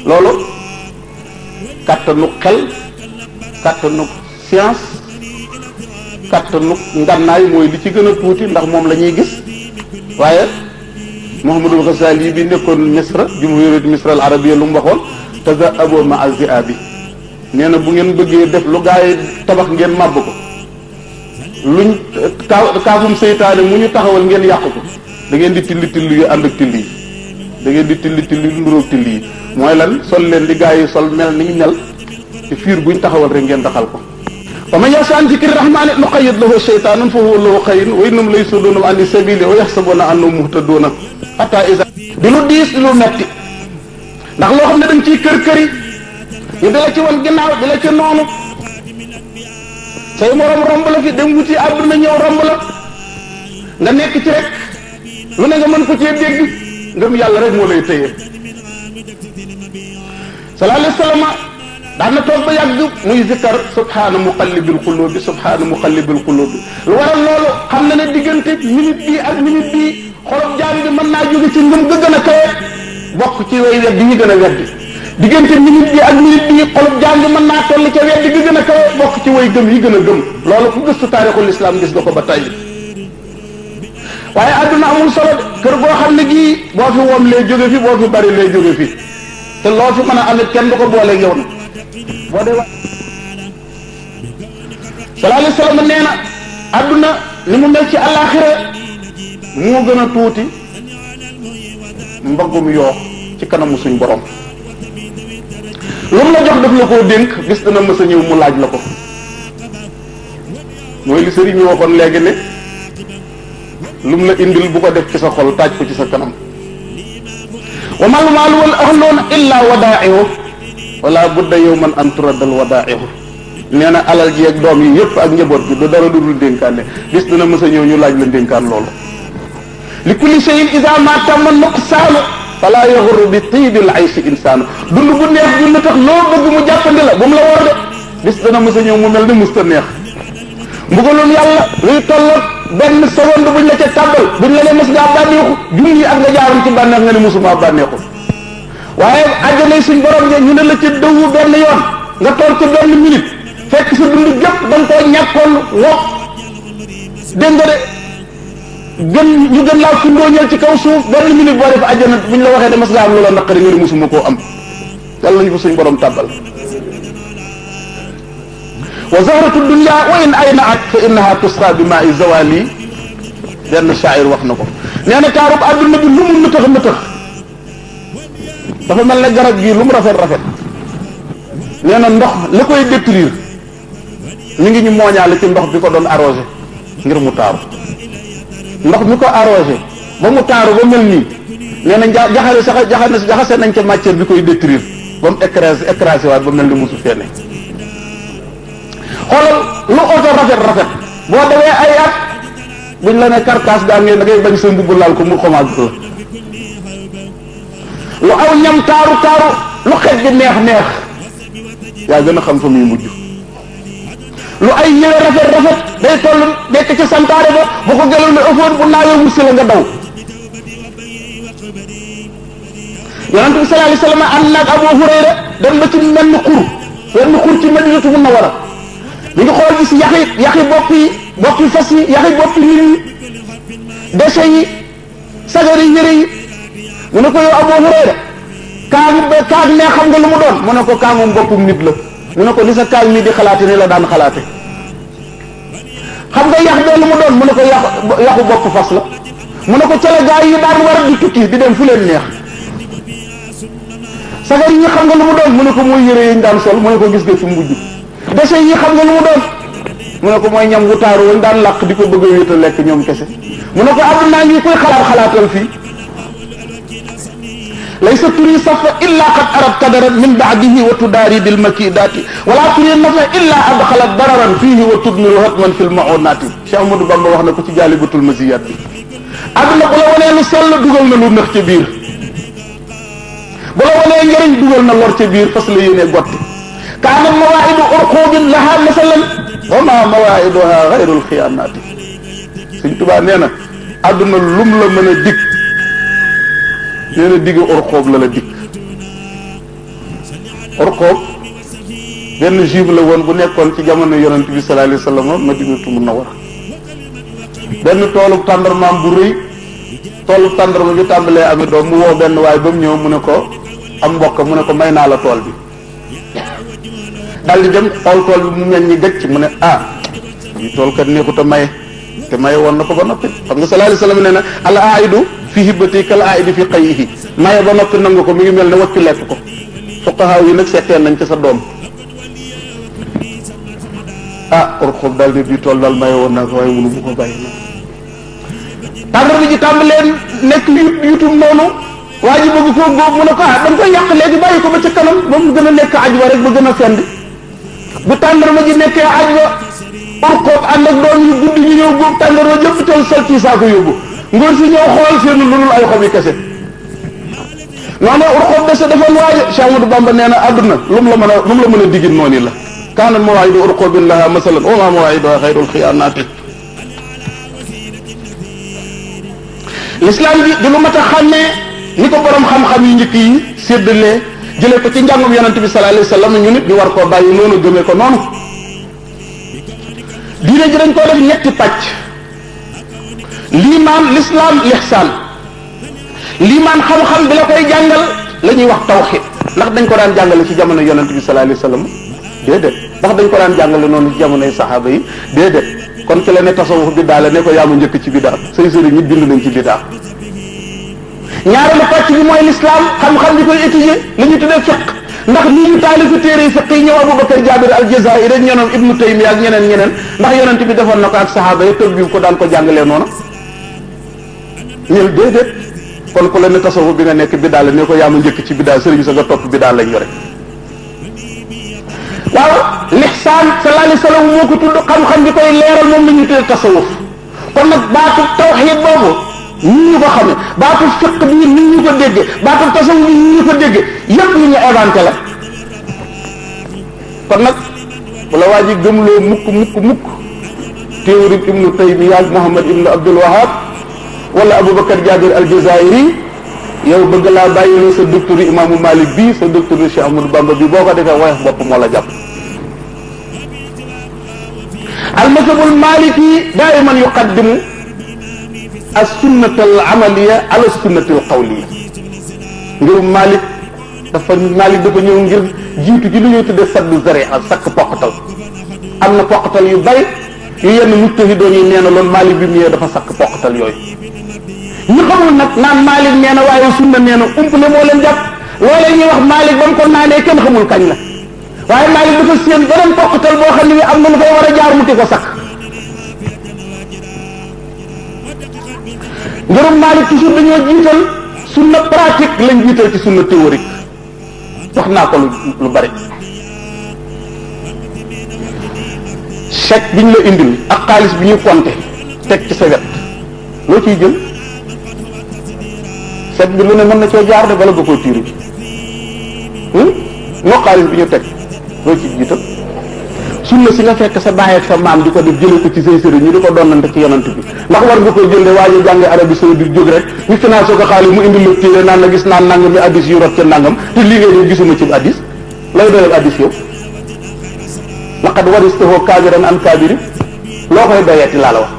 loolu kàttanu xel kàttanu science kàttanu ngànnaay mooy li ci gën a tuuti ndax moom la ñuy gis waaye Muhammadul Ghazali bi nekkoon Misra jumhuriyat Misra al arabiyya lu mu waxoon taza'abu ma'a zi'abi nee na bu ngeen bëggee def lu gaa yi tabax ngeen màbb ko luñ kaafum seytaane mu ñu taxawal ngeen yàq ko da ngeen di tilli yu ànd ak tilli yi da ngeen di tilli lu nduróog tilli yi mooy lan sol leen di gaa yi sol mel ni ñu mel te fiir buñ taxawal rek ngeen daxal ko wa man ya'shu an zikri rahmani nuqayyid lahu shaytanan fa huwa lahu qarin wa innahum la yasudduna an sabili wa yahsabuna annahum muhtaduna hatta iza di lu diis di lu metti ndax loo xam ne dañ ciy kër-këri ñu di la ci wan ginnaaw di la ci noonu say morom romb la fi dem wuti àdduna ñëw romb la nga nekk ci rek lu ne nga mën ko cee dégg ngëm yàlla rek moo lay téye sallallahu alayhi wa sallam daan na toog ba yàgg muy zikkar subhaana muqallibil qulubi subhaana muqallibil qulubi lu waral loolu xam na ne diggante minute bii ak minute bii xolob jaam bi mën naa jóge ci ngëm ga gën a kawe bokk ci way weddi yi gën a weddi diggante minute bi ak minute bii xolob jaam bi mën naa toll ca weddi gi gën a kawe bokk ci way gëm yi gën a gëm loolu ku gëstu taarixul islam gis nga ko ba tey waaye àdduna amul solo de kër goo xam ne gii boo fi woom lay jóge fi boo fi bari lay jóge fi te loo fi mën a amit kenn du ko booleeg yow na boo dee wax sallallahu alayhi wa sallam nee na àdduna ni mu mel ci àllaaxira moo gën a tuuti mbaggum yoo ci kanamu suñ borom lu mu la jox daf la koo dénk bis dana mës a ñëw mu laaj la ko mooy li sëriñ ñu waxoon léegi ne lu mu la indil bu ko def ci sa xol taaj ko ci sa kanam wa mal maalu wal ahluuna illa wadaa'ihu wala budda yawman an turaddal wadaa'ihu nee na alal ji ak doom yi yëpp ak njaboot bi du dara du dul dénkaane bis dana mës a ñëw ñu laaj la dénkaan loolu li kulli shay'in iza ma tamma nuqsaanu fala yaxurru bi tiibil aysi insaanu dund bu neex dund tax loo bëgg mu jàppandi la bu mu la war de bis dana mës a ñëw mu mel ni musta neex mbugalum yàlla luy tolloog benn seconde buñ la ca tàbbal buñ la ne mës ngaa bànneexu junni ak nga jaaroon ci bànneex nga ne musuma bànneexu waaye àjjanay suñ borom ja ñu ne la ca dëwu benn yoon nga toog ca benn minute fekk sa dund gépp da nga koo ñàkkoon wopp dégg nga de gën ñu gën laa fundooñeel ci kaw suuf benn minute boo def àjjana buñ la waxee de mas nga am loola naqari nga ne musuma koo am yàlla nañu fa suñ borom tàbbal wa zahratu dunya wa in aynaat fa innaha tusqa bi ma'i zawali benn shaa'ir wax na ko nee na taarub àdduna bi lu mu nëtëx nëtëx dafa mel ne garab gii lu mu rafet rafet nee na ndox la koy détruire mi ngi ñu mooñaale ci ndox bi ko doon arrosé ngir mu taaru ndox mi ko arrosé ba mu taaru ba mel nii nee na jaxase nañ ca matière bi koy détruire ba mu écrasé waat ba mel ni musu feene xoolal lu oto rafet rafet boo dawee ay at buñ la ne carcasse gaa ngeen da ngay bañ sa mbubb laal ko mu xomaag la lu aw ñam taaru taaru lu xet bi neex neex yaa gën a xam fa muy mujj lu ay yére rafet rafet day toll dekk ca santaare ba bu ko gëlal ne ëffoon bu naawee wut si la nga daw yonent bi sallallahu alayhi wa sallam ànd naag Abu Hurayra dem ba ci menn xur wenn xur ci Madinatu Munawwara mi ngi xool gis yaxi bopp yi fas yi yaxi bopp yi nit ñi déchets yi sagari yére yi mu ne ko yow Abu Hurayra kaag ne xam nga lu mu doon mu ne ko kaagum boppum nit la mu ne ko li sa kaag mi di xalaate ni la daan xalaate xam nga yax bee lu mu doon mu ne ko yaxu bopp fas la mu ne ko ca la gaa yi daan war di tukki di dem fu leen neex sagar yi xam nga lu mu doon mu ne ko mooy yére yi ñu daan sol mu ne ko gis nga fi mujj déchets yi xam nga lu mu doon mu ne ko mooy ñam wu taaru woon daan làq di ko bëgg a wéet a lekk ñoom kese mu ne ko àdduna ngi koy xalaatal fii laysa turi safa illa qad arat qadaran min baadihi wa tudaari bil makidaati wala turi nafa illa adxalat dararan fihi wa tudmiru hatman fil maonaati Cheikh Ahmadou Bamba wax na ko ci jaalibatul masiyat bi àdduna bu la wanee lu sell dugal na lu nëx ca biir bu la wanee njëriñ dugal na lor ca biir fas la yéene gotti kaana mawaidu urqubin laha masalan wa ma mawaiduha xayrul xiyaanaati Sëñ Tuubaa nee na àdduna lum la mën a dikk nee na digg urqub la dikk urqub benn juif la woon bu nekkoon ci jamono yonent bi sallallahu alayhi wa sallam Madinatu Munawwara benn toolu tàndarmaam bu rëy toolu tàndarma bi tàmbalee ami doom mu woo benn waaye ba mu ñëw mu ne ko am mbokk mu ne ko may naa la tool bi daal di dem xool tool bi mu mel ni gëcc mu ne yi tool kat neexut a maye te maye woon na ko ba noppi xam nga sallallahu alayhi wa sallam nee na al aidu fi hibbati kal aidi fi qayyihi maye ba noppi nangu ko mi ngi mel ne waccu lekk ko fuqahaa yi nag seetee nañ ci sa doom urxub daal di bii tool daal maye woon naa ko waaye mënu bu ko bàyyi tàndar bi ji tàmbalee nekk yutum noonu waa ji bëgg koo góob mu ne ko da nga koy yàq léegi bàyyi ko ba ca kanam ba mu gën a nekk ajwa rek ba gën a fend bu tàndarma ji nekkee ajwa urxub ànd ak doom yu gudd ñu ñëw góob tàndarma jëpp tool sol ci saako yóbbu ngóor si ñëw xool seen lu dul ay xobi kese noonu urxub dese defoon waaje Cheikh Ahmadou Bamba nee na àdduna lu mu la mën a digin noonu la kaanat mawaa'idu urqubin laha masalan wa maa mawaa'iduhaa xayrul xiyaanaati l'islam bi di lu mat a xàmmee ni ko borom xam-xam yu njëkk yi séddalee jëlee ko ci njàngum yonent bi sallallahu alayhi wa sallam ñu nit ñu war koo bàyyi noonu gëmee ko noonu diine ji dañ koo def ñetti pàcc liimaan l'islam l'ihsaan liimaan xam-xam bi la koy jàngal la ñuy wax tawxiid ndax dañ ko daan jàngale ci jamono yonent bi sallallahu alayhi wa sallam déedéet ndax dañ ko daan jàngale noonu ci jamonoy saxaaba yi déedéet kon ki la ne tasawuf biddaa la ne ko yaa ma njëkk ci biddaa say sëriñ ñi bind nañ ci biddaa ñaareelu pàcc bi mooy l'islam xam-xam bi koy étudier li ñu tuddee fiq ndax nii ñu taalifu téere yi fiq yi ñëw Abubakar Jaabir al-Jazaa'iri rek ñenoom Ibnu Taymiya ak ñeneen ndax yonent bi defoon na ko ak saxaaba yi tëb bi ko daan ko jàngalee noonu ñëw déedéet kon ku la ne tasawuf bi nga nekk biddaa la ne ko yaa ma njëkk ci biddaa sëriñ sa nga topp biddaa lañ yore waaw lihsaan sallallahu alayhi wa sallam moo ko tudd xam-xam bi koy leeral moom la ñuy tuddee tasawuf kon nag baatu tawxiid boobu nii ñu ko xamee baatu fiq bi nii ñu ko déggee baatu tasawuf bi nii ñu ko déggee yépp lu ñu inventé la kon nag bu la waa ji gëmloo mukk théorie Ibnu Taymiya ak Muhammad ibnu Abdul Wahab wala Aboubacar Jaabir al-Jazaa'iri yow bëgg laa bàyyi sa docteur imaamu Malik bi sa docteur Cheikh Ahmadou Bamba bi boo ko defee woyof bopp moo la jàpp al-mazhabul maliki daiman yuqaddimu as-sunnata al-amaliya ala as-sunnati al-qawliya ngirum Malik dafa ñëw ngir jiitu ci lu ñuy tuddee saddu zari'a sakk poqatal am na poqatal yu bari yu yenn mujtahidoon yi nee na loolu Malik bi mu ñëwee dafa sakk poqatal yooyu ñu xamul nag naan Malik nee na waaye sunna nee na umpale moo leen jàpp loolee ñuy wax Malik ba mu ko naanee kenn xamul kañ la waaye Malik dafa séen beneen poqatal boo xam ne bi am na lu fay war a jaar mu ti ko sakk ngirum Malik toujours dañoo jiital sunna pratique lañ jiital ci sunna théorique wax naa ko lu bari chèque bi ñu la indil ak xaalis bi ñu compté teg ci sa wet loo ciy jël chèque bi lu ne mën na coo jaar de bala nga koo tiiri moo xaalis bi ñu teg loo ciy jiital sunna si nga fekk sa baay ak sa maam di ko def jëlee ko ci say sëriñ ñu di ko donnante ci yonent bi ndax war nga koy jënde waa ji jànge Arabie Saoudite jóg rek ñu financé ko xaalis mu indi lu téere naan na gis naan nangam mi addis yu rot ca nangam te lii ngay def gisuma ci addis lay doyal addis yow laqad waristahu kaabiran an kaabiri loo koy doyeeti laa la wax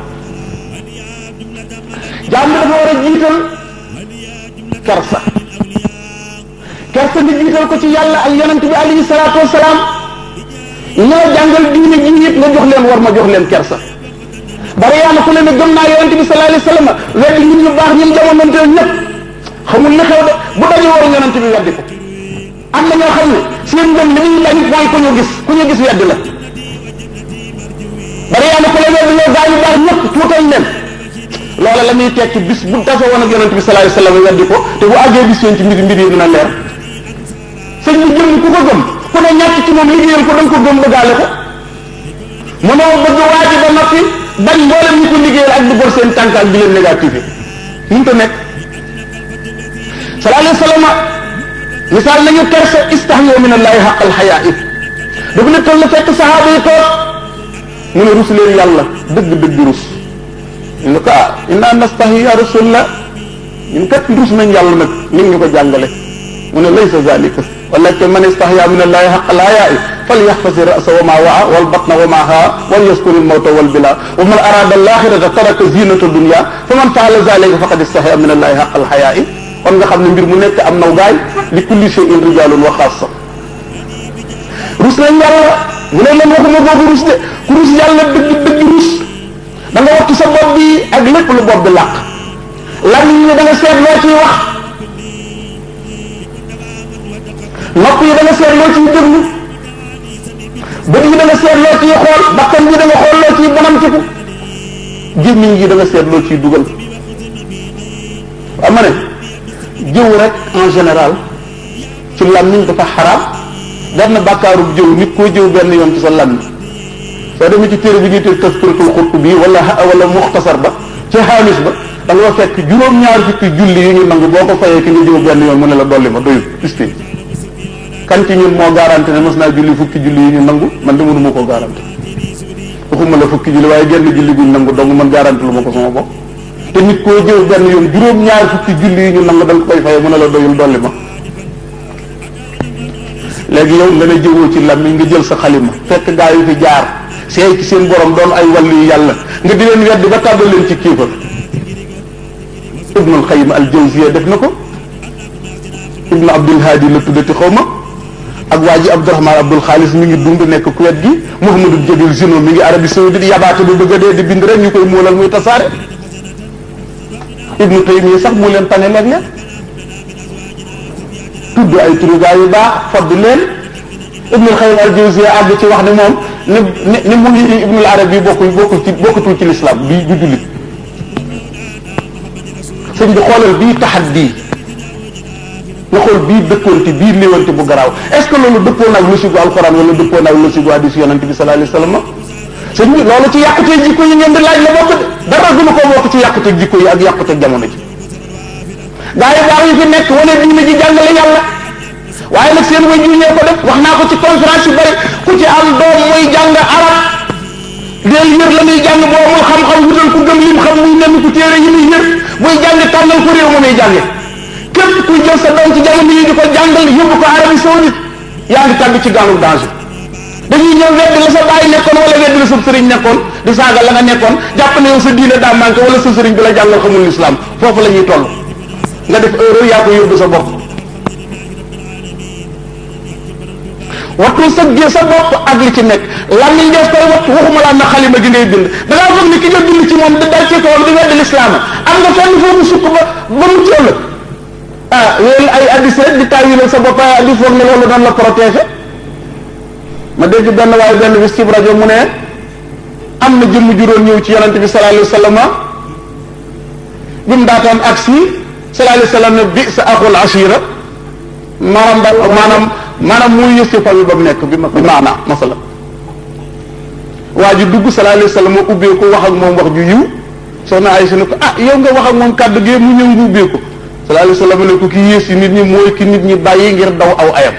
jaam bi dafa war a jiital kersa nga jiital ko ci yàlla ak yonent bi alayhi salaatu wasalaam ñoo jàngal diine ji yëpp nga jox leen war ma jox leen kersa bari yaa na ku leen ne gëm naa yonent bi sallallahu alayhi wasallam weddi nit ñu baax ñun jamonoonteel ñëpp xamul li xew de bu daje woon yonent bi weddi ko am na ñoo xam ne seen ngëm li ñuy lañ mooy ku ñu gis weddi la bari yaa ne ko la weddi yow gaa yu baax ñëpp tuutal leen loola la muy tekki bis bu tase woon ak yonent bi sallallahu alayhi wasallam weddi ko te bu àggee bis yéen ci mbir yi dina leer sëñ bi jëm ku ko gëm ku ne ñàkk ci moom liggéeyal ko da nga ko gëm bëggaale ko mënoo bëgg waaji ba noppi bañ mboolem ñi ko liggéeyal ak dugal seen tànk ak di leen négatifé ñu ko nekk sallallahu alayhi wasallam misaal nañu kersa istahyu min allahi haqqal haya'i dafa ne toll fekk sahaaba yi toog mu ne rus leen yàlla dëgg rus ñu ne ko inna nastahi ya rasulullah ñun kat rus nañ yàlla nag ni ñu ko jàngale mu ne laysa zalika walakin man istahya min allahi haqqal haya'i falyahfaz ra'sa wa ma wa'a wal batna wa ma haa wal yaskur al mawta wal bila wa man arada al akhirata taraka zinata dunya fa man fa'ala zalika faqad istahya min allahi haqqal haya'i kon nga xam ne mbir mu nekk am naw gaay li kulli shay'in rijalun wa xaassa rus nañ yàlla mu ne leen waxuma boobu rus de ku rus yàlla dëgg rus da nga wattu sa bopp bi ak lépp lu bopp bi làq lamiñ ñi da nga seet loo ciy wax nopp yi da nga seet loo ciy déglu bët yi da nga seet loo ciy xool bakkan bi da nga xool loo ciy banamtiku gémmiñ gi da nga seet loo ciy dugal waaw ma ne jëw rek en général ci làmmiñ dafa xaraam def na bàkkaaru jëw nit koo jëw benn yoon ci sa làmmiñ soo demee ci téere bi ñuy tëj tazkiratul Qurtubi wala muxtasar ba ci xaalis ba da nga fekk juróom-ñaar fukki julli yu ñu nangu boo ko fayee ki nga jëw benn yoon mu ne la dolli ma doyul piste kan ci ñun moo garanti ne mos naa julli fukki julli yu ñu nangu man de mënu ma koo garanti waxuma la fukki julli waaye genn julli guñ nangu dong man garanti lu ma ko sama bopp te nit koo jëw benn yoon juróom-ñaar fukki julli yu ñu nangu da nga koy fayee mu ne la doyul dolli ma léegi yow nga ne jëwoo ci làmmiñ nga jël sa xalima fekk gaa yu fi jaar seey ci seen borom doon ay wàllu yu yàlla nga di leen weddi ba tàbbal leen ci kiifar Ibnul Qayyim al-Jawziyya def na ko Ibnu Abdul Hadi la tuddati xaw ma ak waa ji Abdurahman Abdul Xaalis mi ngi dund nekk Kuwait gi Mouhamadou Jadil Zino mi ngi Arabie Saoudite yabaate bu bëgg a dee di bind rek ñu koy muulal muy tasaare Ibnu Taymiyya sax mu leen tane léeg-léeg tudd ay turugaa yu baax fodd leen Ibnul Qayyim al-Jawziyya àgg ci wax ne moom ni mu ngi Ibnul Arabi bokkutul ci l'islam bi du jullit sëñ bi xoolal bii taxaddi nga xool bii dëkkoonte bii léwante bu garaaw est-ce que loolu dëppoo naag logique gu alxuraan wala dëppoo naag logique gu hadiis yonent bi sallallahu alayhi wasallam sëñ bi loolu ci yàqute jikko yi ngeen di laaj la bokk de dara gënu ko bokk ci yàqute jikko yi ak yàqute jamono ji gaa yi baax yi fi nekk wane diine ji jàngale yàlla waaye nag seen way ñee ko def wax naa ko ci conférence yu bari ku ci am doom muy jàng arab del yër la muy jàng boo amul xam-xam wutal ku gëm lim xam muy nemmi ku téere yi muy yër buy jàng tànnal ko réew mu muy jànge képp kuy jël sa doom ci jamono yi di ko jàngal yóbbu ko Arabie Saoudite yaa ngi tàbbi ci gaalu danger dañuy ñëw wedd la sa bàyyi nekkoon wala wedd la sa sëriñ nekkoon di saaga la nga nekkoon jàpp ne yow sa diine daa manqué wala sa sëriñ bi la jàngal xamul l'islam foofu la ñuy toll nga def erreur yaa ko yóbbu sa bopp wattu sa bopp ak li ci nekk làmmiñ def koy wattu waxuma laa na xalima gi ngay bind da ngaa foog ni ki nga bind ci moom da dal ci kawam di wedd l'islam am nga fenn foofu sukk ba mu toll yooyu ay addis rek di taawilal sa bopp ay addis foog ne loolu doon la protéger ma dégg benn waaye benn bis ci rajo mu ne am na jëmm juróom ñëw ci yonente bi sallallahu alayhi wa sallam bi mu daataan agsi sallallahu alayhi wa sallam ne bi sa axul ashira maanaam muy yës ci famille ba mu nekk bi maanaa masala waa ji dugg sallallahu alayhi wa sallam moo ubbee ko wax ak moom wax ju yiw soxna Aysa ne ko yow nga wax ak moom kàddu gi mu ñëw nga ubbee ko sallallahu alayhi wa sallam ne ko ki yées yi nit ñi mooy ki nit ñi bàyyi ngir daw aw ayam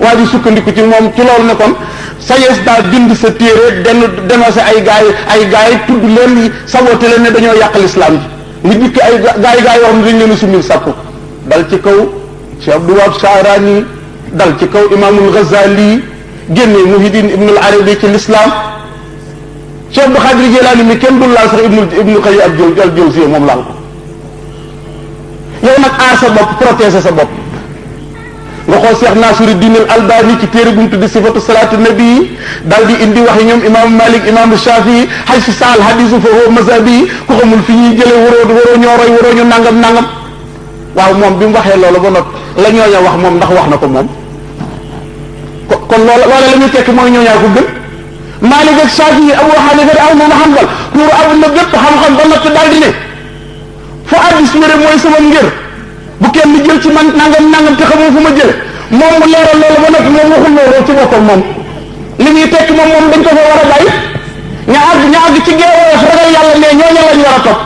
waa ji sukkandiku ci moom ci loolu ne kon sayees daa bind sa téere dénoncé ay gaay tudd leen saboté leen ne dañoo yàq l'islam ji nit ñi ki ay gaay yoo xam ne dañ leen a sumil sàkku dal ci kaw Cheikh Abdou Wahab Sha'rani dal ci kaw Imaamul Ghazali génne Muhyiddin Ibnul Arabi ci l'islam Cheikh Abdou Khadir Jilani mi kenn dul laal sax Ibnu Qayyim al-Jawziyya moom laal ko yow nag aar sa bopp protéger sa bopp nga xool Cheikh Nasiruddin al-Albani ci téere bu mu tuddi sifatu salaatu nabi daal di indi wax yi ñoom imaamu Malik imaamu Shafi xay si saal hadisu fa huwa mazhabi ku xamul fi ñuy jëlee waroo ñoo roy waroo ñu nangam waaw moom bi mu waxee loolu ba noppi la ñooña wax moom ndax wax na ko moom kon loola la ñuy tekki mooy ñooñaa ko gën Maalik ak Shaafi Abu Hanifa ak Ahmad Hanbal kuuru àdduna bépp xam-xam ba noppi daal di ne fu addis wére mooy sama ngir bu kenn jël ci man nangam te xamoo fu ma jële moom mu leeral loolu ba noppi moom waxul loolu ci boppam moom li ñuy tekki moom dañ ko fa war a bàyyi ña àgg ci géewoyof ragal yàlla ne ñooñu lañ war a topp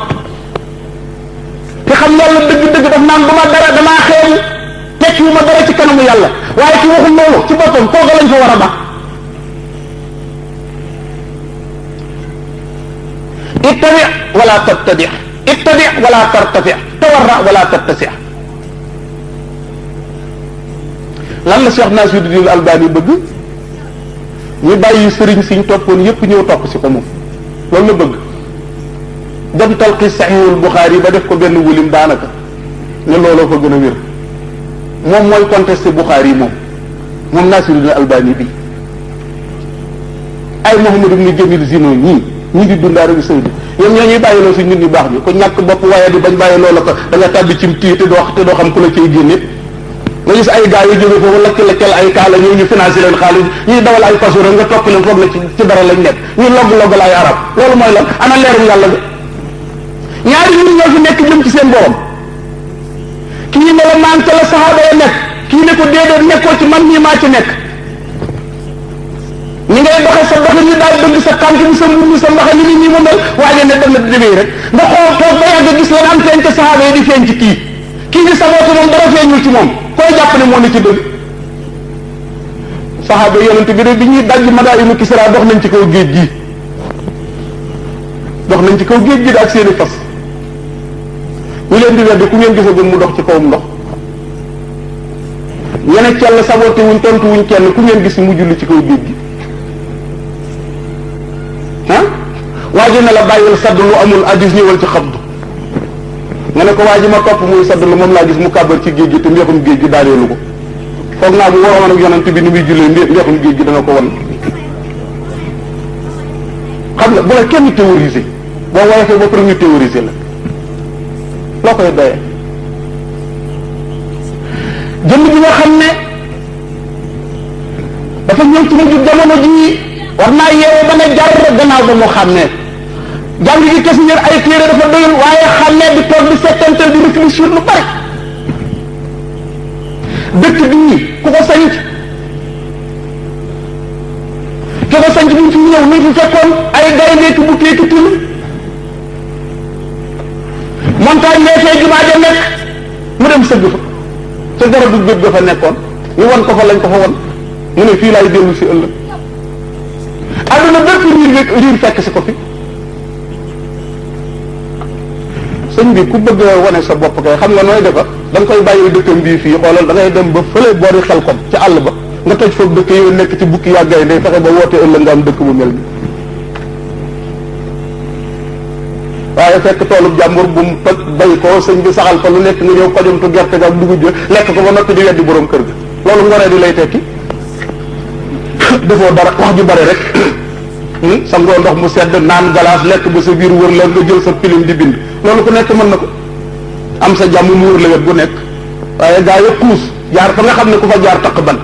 te xam yàlla dëgg-dëgg daf naan du ma dara damaa xeebu tekki wu ma dara ci kanamu yàlla waaye ki waxul loolu ci boppam kooku lañ fa war a baax ittabi wala tabtadi ittabi wala tartafi tawarra wala tattasi lan la Cheikh Nasiruddin Albani bëgg ñu bàyyi sëriñ siñ toppoon yépp ñëw topp si ko moom loolu la bëgg dem talxiis Sahihul Bukhari ba def ko benn wulim daanaka ne looloo fa gën a wér moom mooy contesté Bukhari moom Nasiruddin Albani bi ay Muhammad ibn Jamil Zino ñi ngi dund Arabie Saoudite ñoom ñoo ñuy bàyyiloo si nit ñi baax ñi ko ñàkk bopp waaye di bañ bàyyi loola ko da nga tàbbi cim tii te doo xam ku la cay génne nga gis ay gars yu jóge foofu lakk-lakkal ay kaala ñëw ñu financé leen xaalis ñuy dawal ay pasure nga topp leen foog na ci dara lañ nekk ñu logg-loggal ay arab loolu mooy lan ana leerum yàlla bi ñaari nit ñoo fi nekk jëm ci seen borom kii ne la maan ca la saxaaba ya nekk kii ne ko déedéet nekkoo ci man ñii maa ci nekk ñi ngay doxe sa doxe ñu daal dëgg sa tànk bi sa mbur mi sa mbaxe ni mu mel waaye ne dem na demee rek nga xool toog ba yàgg gis leen am feeñ ca saxaaba yi di feeñ ci kii di saboote moom dara feeñul ci moom koy jàpp ne moo ne ci dëgg saxaaba yonent bi rek bi ñuy dajj Madaa'inu Kisra dox nañ ci kaw géej gi ak seeni fas ñu leen di weddi ku ngeen gisagul mu dox ci kawam ndox ñene cell saboote wuñ tontu wuñ kenn ku ngeen gis mu julli ci kaw géej gi waa ji ne la bàyyil sadd lu amul addis ñëwal ci xabdu nga ne ko waa ji ma topp muy sadd lu moom laa gis mu kàbbar ci géej gi te mbeexum géej gi daaneelu ko foog naa bu waroon ak yonent bi ni muy jullee mbeexum géej gi dana ko wan xam nga bu la kenn théorisé boo woyofee ba pare ñu théorisé la loo koy doyee jëmm ji nga xam ne dafa ñëw ci mujj jamono ji war naa yeewu ba ne jar gannaaw ba mu xam ne jàng gi kes ngir ay téere dafa doyul waaye xam ne di toog di settantal di réfléchir lu bari dëkk bii ku ko sanc ki ko sanc bu ñu fi ñëw ñu fi fekkoon ay gaynde ki bukkee ki till montagne nee fee jumaa ja nekk mu dem sëgg fa te dara du gëj ga fa nekkoon ñu won ko fa lañ ko fa won mu ne fii laay dellu si ëllëg adduna bépp riir fekk si ko fi sëñ bi ku bëgg a wane sa bopp kay xam nga nooy defa da nga koy bàyyi dëkkam bii fii xoolal da ngay dem ba fële boori xel kom ci àll ba nga toj foofu dëkk yow nekk ci bukki yaa gaynde fexe ba woote ëllëg nga am dëkk bu mel ni waaye fekk toolub jàmbur bu mu toj bay ko sëñ bi saxal fa lu nekk nga ñëw kojumtu gerte ga ak dugub ja lekk ko ba noppi di weddi borom kër ga loolu ngoree di lay tekki defoo dara wax ju bari rek sangoo ndox mu sedd naan galaas lekk ba sa biir wër la nga jël sa pilim di bind loolu ku nekk mën na ko am sa jàmm mu wër la wet bu nekk waaye gaa yi xuus jaar fa nga xam ne ku fa jaar taq ban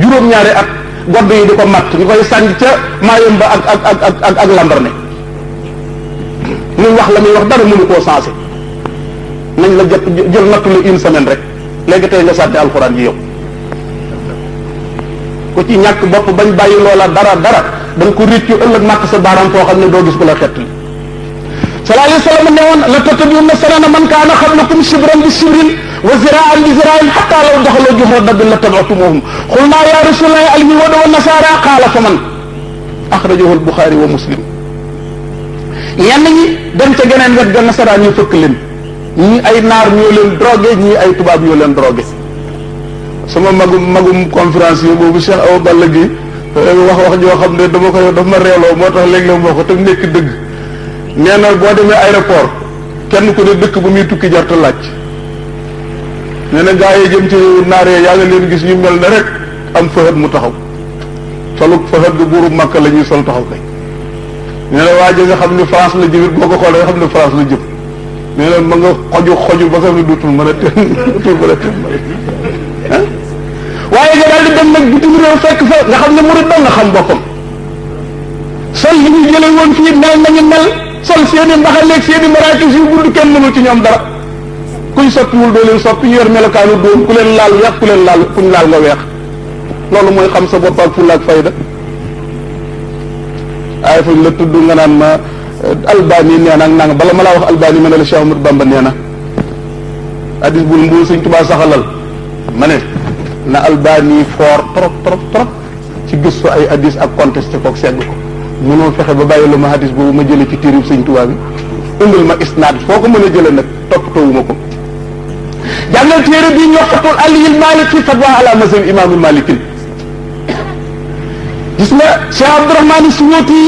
juróom-ñaari at godd yi di ko matt ñu koy sànj ca maayom ba ak lambar ne muy wax la muy wax dara mënu koo sensé nañ la jël nattu la une semaine rek léegi tey nga sàtte alxuraan ji yow ku ci ñàkk bopp bañ bàyyi loola dara da nga ko réccu ëllëg màtt sa baaraam foo xam ne doo gis ku la xett li sallallahu alayhi wa sallam ne woon la tattabi'unna sanana man kaana qablakum shibran bi shibrin wa ziraan bi ziraan hatta law daxalu juhra dabbin la tabi'tumuhum qulna ya rasulallahi al-yahuda wa nasara qaala fa man axrajahu al-Buxaari wa Muslim ñenn ñi dem ca geneen wet ga nasaraan ñu fëkk leen ñii ay naar ñoo leen drogué ñii ay tubaab ñoo leen drogué sama magum conférencier boobu Cheikh Awa Balla gi wax joo xam ne dama koy daf ma reeloo moo tax léeg-léeg moo ko te nekk dëgg nee na boo demee aéroport kenn ku ne dëkk bu muy tukki jarta laaj nee na gaa yi jëm ci naaree yaa nga leen gis ñu mel ne rek am fëhët mu taxaw soluk fëhët bi buuru Makka la ñuy sol taxaw kay nee na waa ji nga xam ne France la jëmit boo ko xoolee nga xam ne France la jëm nee na ma nga xoju ba xam ne duutul mën a ten waaye nga daal di dem nag bitim réew fekk fa nga xam ne murid dong nga xam boppam sol yi ñu jële woon fii mel nañu mel sol seeni mbaxaleeg seeni maraakis yu gudd kenn mënul ci ñoom dara kuñ soppiwul doo leen soppi ñu yor melokaanu doom ku leen laal weex ku leen laal kuñ laal nga weex loolu mooy xam sa bopp ak fulla ak fayda ay fuñ la tudd nga naan ma albani nee na ak nanga bala ma laa wax albani ma ne la Cheikh Ahmadou Bamba nee na hadis bul mbuul Sëñ Tuubaa saxalal ma ne na albani fort trop ci gëstu ay hadis ak contesté koog segg ko mënoo fexe ba bàyyi la ma hadis boobu ma jële ci téereb Sëñ Tuubaa bi indil ma isnaad foo ko mën a jële nag toppatoowuma ko jàngal téere bi ñu wax Fathul Aliyil Malik fi fatwa ala mazhab imaamul Malikin gis nga Cheikh Abdourahmane Suyuti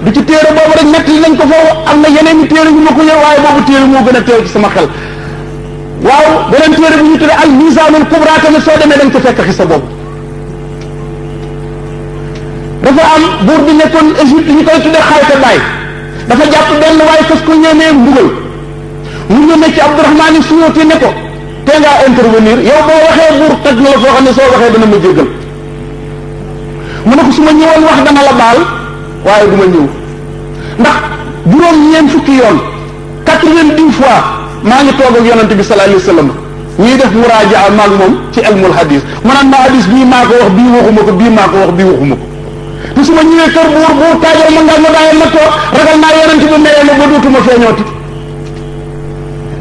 du ci téere boobu rek nettali nañ ko foofu am na yeneen i téere yu ma ko yëw waaye boobu téere moo gën a teew ci sama xel waaw beneen téere bu ñu tuddee al Mizaanul Kubra tamit soo demee dañ ko fekk xisa boobu dafa am buur bi nekkoon Égypte ñu koy tuddee Xayta Baay dafa jàpp benn waaye fas ko ñëwee mbugal mu ñëw ci Abdourahmane Suyuti ne ko te ngaa intervenir yow boo waxee buur teg na la foo xam ne soo waxee dana ma jéggal mu ne ko su ma ñëwoon wax dana la baal waaye du ma ñëw ndax juróom-ñeent fukki yoon 90 fois maa ngi toog ak yonante bi sallallahu alayhi wa sallam ñuy def muraajaa maag moom ci ilmul hadis ma naan ma hadis bii maa ko wax bii waxuma ko bii maa ko wax bii waxuma ko te su ma ñëwee kër buur taajal ma ngal ma bàyyi ma toog ragal naa yonante bi meree ma ba dootuma feeñooti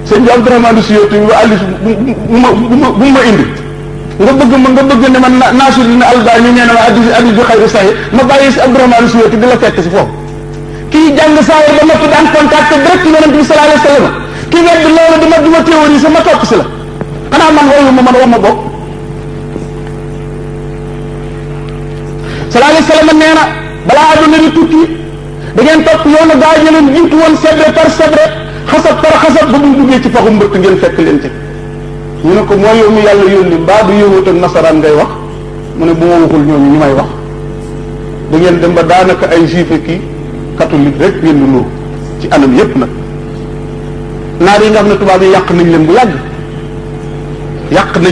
sëñ bi Abdourahmane Suyuti bi hadis bu ma indi nga bëgg ne man Naasiruddin Albani nee na ma hadis bi xayru sahih ma bàyyi si Abdourahmane Suyuti di la fekk si foofu kii jàng saawar ba noppi daan contact direct yonent bi sallallahu alayhi wa sallam kii wedd loolu dima théorie sama topp si la xanaa man wayu ma man wax ma bokk sallallahu alayhi wa sallam nee na balaa àdduna di tukki da ngeen topp yoonu gaa yi leen jiitu woon sebre par sebre xasab par xasab ba mu duggee ci faxu mbëtt ngeen fekk leen ci ñu ne ko mooy yow mi yàlla yónni mbaa du yowut ak nasaraan ngay wax mu ne bu ma waxul ñooñu ñu may wax da ngeen dem ba daanaka ay juif kii catholique rek ngeen di nuru ci anam yépp nag naar yi nga xam ne tubaab yi yàq nañ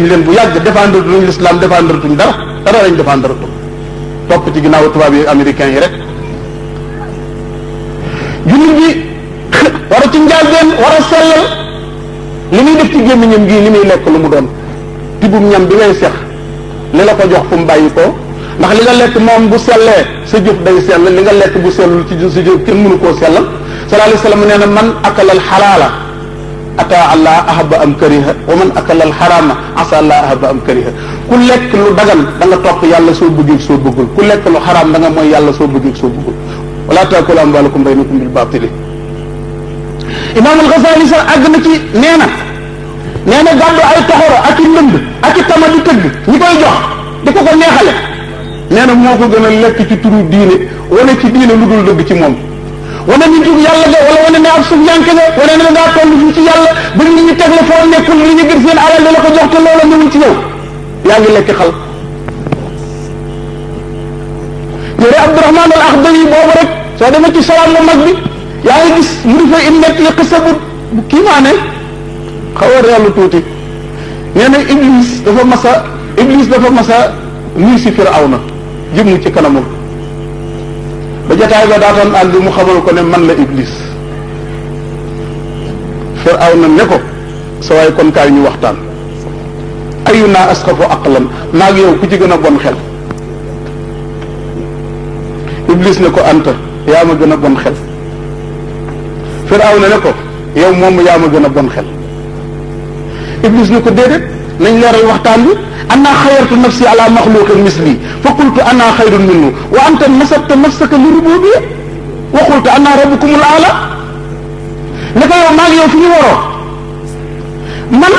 leen bu yàgg défendre duñ l'islam défendre tuñ dara lañ défendre tuñ topp ci ginnaaw tubaab yi américains yi rek jullit bi war a ci njàlbeen war a sellal li muy def ci gémmiñam gii li muy lekk lu mu doon tibum ñam bi ngay sex li la ko jox fu mu bàyyi ko ndax li nga lekk moom bu sellee sa jëf day sell li nga lekk bu sellul ci sa jëf kenn mënu koo sellal sallallahu alayhi wa sallam nee na man akala al xalaala ata allah ahaba am kariha wa man akala al xaraama asa allah ahaba am kariha ku lekk lu dagan da nga topp yàlla soo bëggee soo bëggul ku lekk lu xaraam da nga mooy yàlla soo bëggee soo bëggul wala taakulu amwaalakum baynakum bil baatili Imaam al-Ghazali sax àgg na ci nee na gàddu ay toxoro ak i ndënd ak i tama di tëgg ñi koy jox di ko neexale nee na moo ko gën a lekk ci turu diine wane ci diine lu dul dëgg ci moom wane ni jug yàlla de wala wane ne ab suuf yanke de wane ne ngaa toll fii ci yàlla ba nit ñi teg la foo nekkul li ñu gën seen alal di la ko jox te loola ñëwul ci yow yaa ngi lekk xal yére Abdourahmane al Akhdari boobu rek soo demee ci salaam bu mag bi yaa ngi gis mu di fa nekk li xisa bu kii maa ne xaw a reelu tuuti nee na Iblis dafa masa nuyu si Firawna jëmm ci kanamam ba jotaay ba daataan àgg mu xamal ko ne man la Iblis Firawna ne ko sa waay kon kaay ñu waxtaan ayuna asxafu aqlan maa ngi yow ku ci gën a bon xel Iblis ne ko anta yaa ma gën a bon xel Firawna ne ko yow moom yaa ma gën a bon xel Iblis ne ko déedéet nañ leeral waxtaan bi ana xayartu nafsi ala maxluqin misli fa qultu ana xayrun minhu wa anta nasabta nafsaka li rububiyya wa qultu ana rabbukumul aala ne ko yow maa ngi yow fi ñu waroo man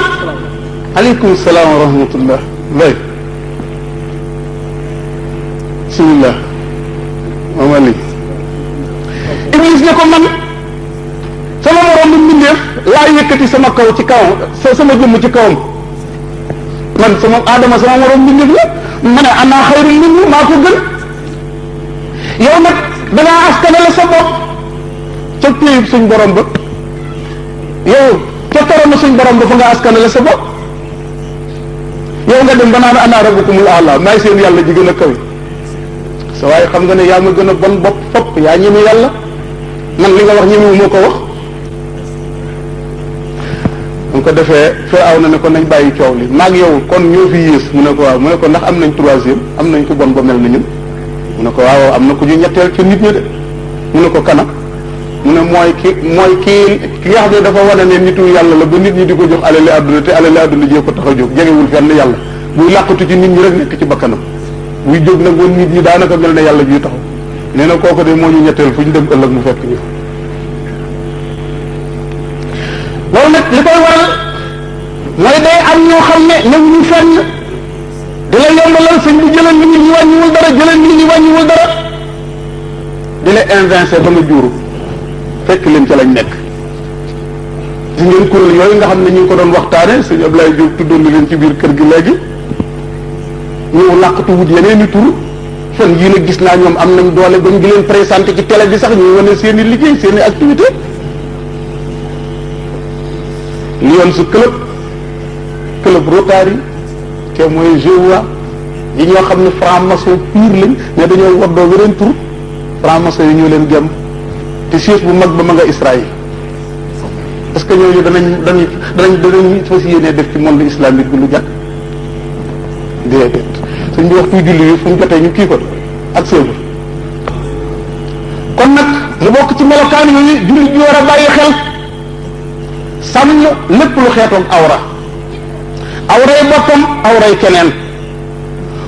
aleykum salaam wa rahmatullah bay bismillah mamali Iblis ne ko man sama morom mu mbindeef laa yëkkati sama kaw ci kawam sama jëmm ci kawam man sama Adama sama morom mbindeef la ma ne ana xayrun minhu maa ko gën yow nag dangaa askanale sa bopp ca péyib suñ borom ba yow ca toronu suñ borom ba fa nga askanale sa bopp yow nga dem ba naan ana rabbukumul aala maay seen yàlla ji gën a kaw sa waaye xam nga ne yaa ma gën a bon bopp fopp yaa ñeme yàlla man li nga wax ñemewu moo ko wax. mu ko defee Firawna ne ko nañ bàyyi coow li maag yow kon ñoo fi yées mu ne ko waaw mu ne ko ndax am nañ troisième am nañ ko bon ba mel na ñun mu ne ko waaw am na ko ñu ñetteel ci nit ñi de mu ne ko kana mu ne mooy ki nga xam ne dafa wane ne nitu yàlla la ba nit ñi di ko jox alali àdduna te alali àdduna jee ko tax a jóg jegewul fenn yàlla buy làqatu ci nit ñi rek nekk ci bakkanam buy jóg nag woon nit ñi daanaka mel ne yàlla juy taxaw nee na kooku de moo ñu ñetteel fu ñu dem ëllëg mu fekk ñu loolu nag li koy waral mooy day am ñoo xam ne newuñu fenn di la yombalal sëñ bi jëlal nit ñi wàññiwul dara jëlal nit ñi wàññiwul dara di la invincé ba nga juuru fekk leen ca lañ nekk. di ngeen kuréel yooyu nga xam ne ñu ngi ko doon waxtaane sëñ Ablaye Diop tuddoon na leen ci biir kër gi léegi ñëw làqatu wut yeneen i tur fan yii nag gis naa ñoom am nañ doole ba ñu di leen présenté ci télé bi sax ñuy wane seen i liggéey seen i activité Lions club Rotary te mooy Jéhovah yi ñoo xam ne franc-maçon pur lañ ne dañoo waddoo weneen tur franc-maçon yi ñoo leen gëm te siège bu mag ba ma nga Israël est-ce que ñooñu danañ fas yéenee def ci monde islamique bi lu jàkk déedéet suñ bi waxtu julli yi fu mu jotee ñu kii ko ak sëb kon nag mu bokk ci melokaan yooyu jullit bi war a bàyyi xel sàmm lépp lu xeetoog awray boppam awray keneen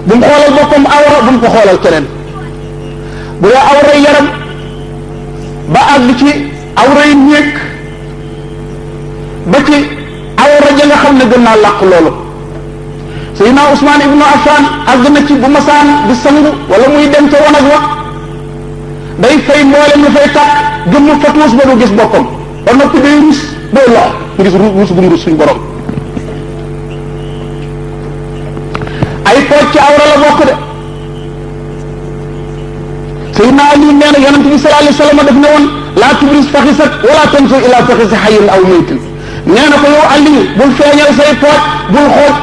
bu mu xoolal boppam awra bu mu ko xoolal keneen bu dee awray yaram ba àgg ci awray néeg ba ci awra ja nga xam ne gën naa làq loolu Seydina Ousmane ibnu Affan àgg na ci bu masaan di sangu wala muy dem ca wanag wa day fay mboolem lu fay tàkk gëmm fatuus ba du gis boppam ba noppi day rus day lox ngis rus gum rus suñ borom ay pooj ci awra la bokk de Seydina Ali nee na yonente bi sallallahu alayhi wa sallam daf ne woon laa tubris faxisat wala tanzur ila faxisi xayin aw maytin nee na ko yow Aliou bul feeñal say pooj bul xool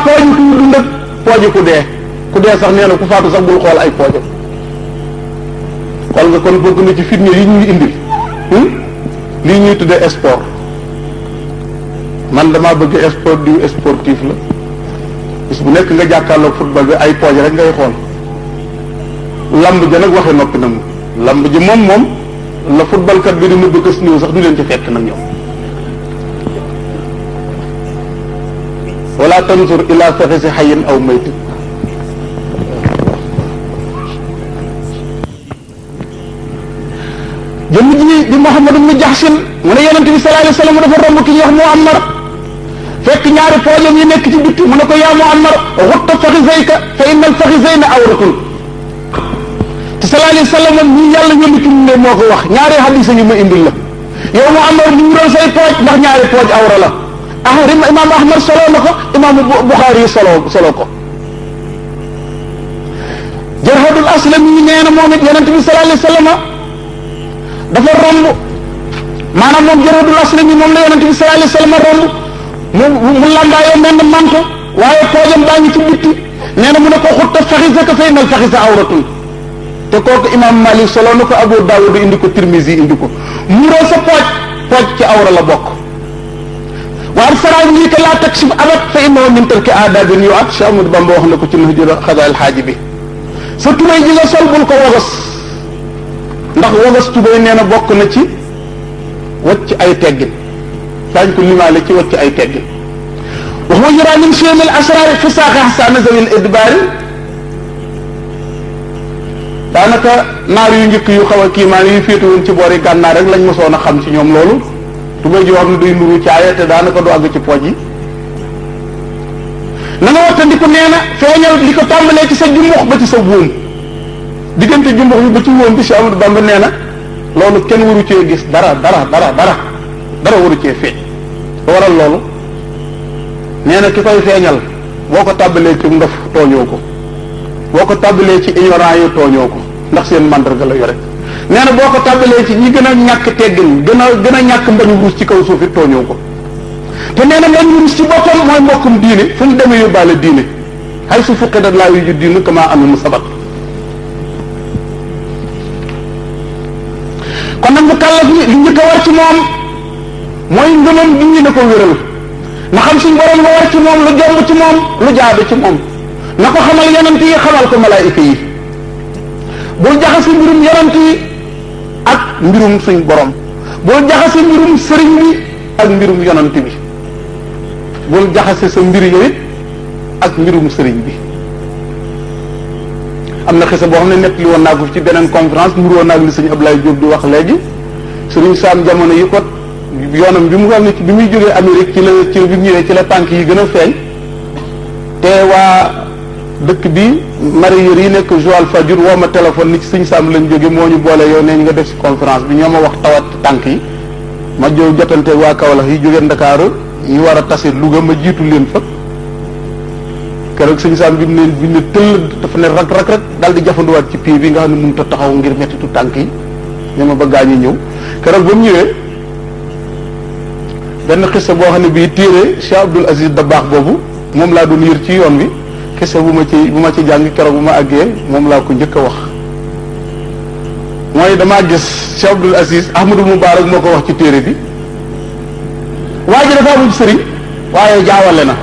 pooju ku dund ak pooju ku dee sax nee na ku faatu sax bul xool ay poojam xool nga kon bokk na ci fitne yi ñuy indil lii ñuy tuddee sport man damaa bëgg sport diw sportif la bis bu nekk nga jàkkaarloog football bi ay pooj rek ngay xool lamb ja nag waxe noppi nag lamb ji moom la football kat bi di nëbb kës néew sax du leen ci fekk nag ñoom wala tanzur ila faxisi xayin aw maytin jëmm ji di Muhammad ibn Jahshin mu ne yonente bi sallallahu alayhi wa sallam dafa romb ki ñuy wax Muammar fekk ñaari poojam yi nekk ci bitti mu ne ko yaa Muammar xutta faxisayka fa inna al faxisayna awratun te sallallahu alayhi wa sallam ñi yàlla yónni ci ne moo ko wax ñaari xadisa ñu ma indil la yow Muammar ñu wural say pooj ndax ñaari pooj awra la imam Ahmad solo na ko imam Bukhari solo ko Jarhadul Aslami yi nee na moom it yonente bi sallallahu alayhi wa sallam dafa romb maanaam moom Jarhadul Aslami moom la yonente bi sallallahu alayhi wa sallam romb mu lambaayoo mel na manto waaye poojam baa ngi ci bitti nee na mu ne ko xutta faxisaka fa innal faxisa awratun te kooku imam Malik solo na ko Abu Dawud indi ko Tirmizi indi ko muuroo sa pooj ci awra la bokk waar saraay lii te laa taksib abat fa innahu min tarki aadabin yu at Cheikh Ahmadou Bamba wax na ko ci Nahju Xadaa'il Xaaji bi sa tubéy ji nga sol bul ko wogas ndax wogas tubéy nee na bokk na ci wacc ay teggin daañ ko limaale ci wacc ay teggin wa huwa yura min shay'il asrar fi saaxi ahsana zawil idbaari daanaka naar yu njëkk yu xaw a kiimaan yu féetu woon ci boori gànnaar rek lañ mosoon a xam ci ñoom loolu tubéy ji wax ne day nuru caaya te daanaka du àgg ci pooj yi na nga wattandiku nee na feeñal li ko tàmbalee ci sa jumbux ba ci sa wóom diggante jumbux bi ba ci wóom bi si Amadou Bamba nee na loolu kenn waru cee gis dara waru cee feeñ ko waral loolu nee na ki koy feeñal boo ko tàmbalee ci ndof tooñoo ko boo ko tàmbalee ci ignorant yi tooñoo ko ndax seen mandarga la yore nee na boo ko tàmbalee ci ñi gën a ñàkk teggin gën a ñàkk mbañu ruus ci kaw suuf it tooñoo ko te nee na mbañu ruus ci boppam mooy mbokkum diine fu mu demee yóbbaale diine hay su fuqi da laa yu diinu kama anu mu sabat mu kàllaf ni li njëkk a war ci moom mooy ngëmam bi ñu ne ko wéral na xam suñ borom lu war ci moom lu jomb ci moom lu jaadu ci moom na ko xamal yonent yi xamal ko malaayika yi bul jaxase mbirum yonent yi ak mbirum suñ borom bul jaxase mbirum sëriñ bi ak mbirum yonent bi bul jaxase sa mbir yooyu ak mbirum sëriñ bi. am na xisa boo xam ne nettali woon naa ko ci beneen conférence mu woon naa li sëñ Ablaye Diop di wax léegi sëriñ Sam jamono yi ko yoonam bi mu xam ne bi muy jógee Amérique ci bi mu ñëwee ci la tànk yi gën a feeñ te waa dëkk bi mareyeur yi nekk Joal Fadiouth woo ma téléphone ni ci sëñ Sam lañ jóge moo ñu boole yow nee ñu nga def ci conférence bi ñoo ma wax tawat tànk yi ma jow jotante waa Kaolack yi jógee Ndakaaru ñu war a tase Louga ma jiitu leen fa keroog sëñ Sam bi mu ne tëll dafa ne rak rek daal di jafanduwaat ci pied bi nga xam ne mënut a taxaw ngir mettitu tànk yi ñoo ma ba gaañu ñëw keroog ba mu ñëwee benn xissa boo xam ne bii téere Cheikh Abdoul Aziz Dabakh boobu moom laa doon yër ci yoon wi xissa bu ma ci jàng keroog bu ma àggee moom laa ko njëkk a wax mooy damaa gis Cheikh Abdoul Aziz Ahmadou Moubarak moo ko wax ci téere bi waa ji dafa amul sëriñ waaye jaawale na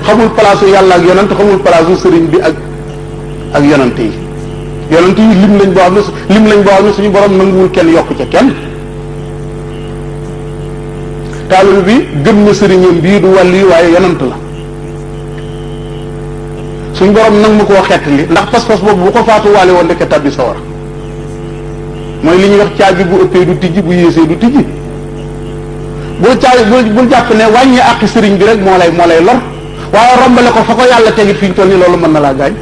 xamul palaasu yàlla ak yonent xamul palaasu sëriñ bi ak yonent yi yonent yi lim lañ boo xam ne suñu borom nanguwul kenn yokk ca kenn taalibe bi gëm na sëriñam bii du wàlli waaye yonent la suñu borom nag mu koo xettali ndax pas-pas boobu bu ko faatu waale woon ndeke tabbi sawar mooy li ñuy wax caabi bu ëppee du tijji bu yéesee du tijji bul jàpp ne wàññi àqi sëriñ bi rek moo lay lor waaye rombale ko fa ko yàlla tegit fi ñu toll nii loolu mën na laa gaañ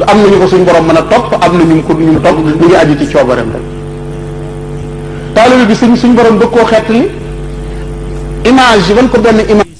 am nañu ko suñ borom mën a topp am na ñu mu topp ñu ngi aju ci coobareem rek taalibe bi suñ borom bëgg koo xettali image yi ban ko benn image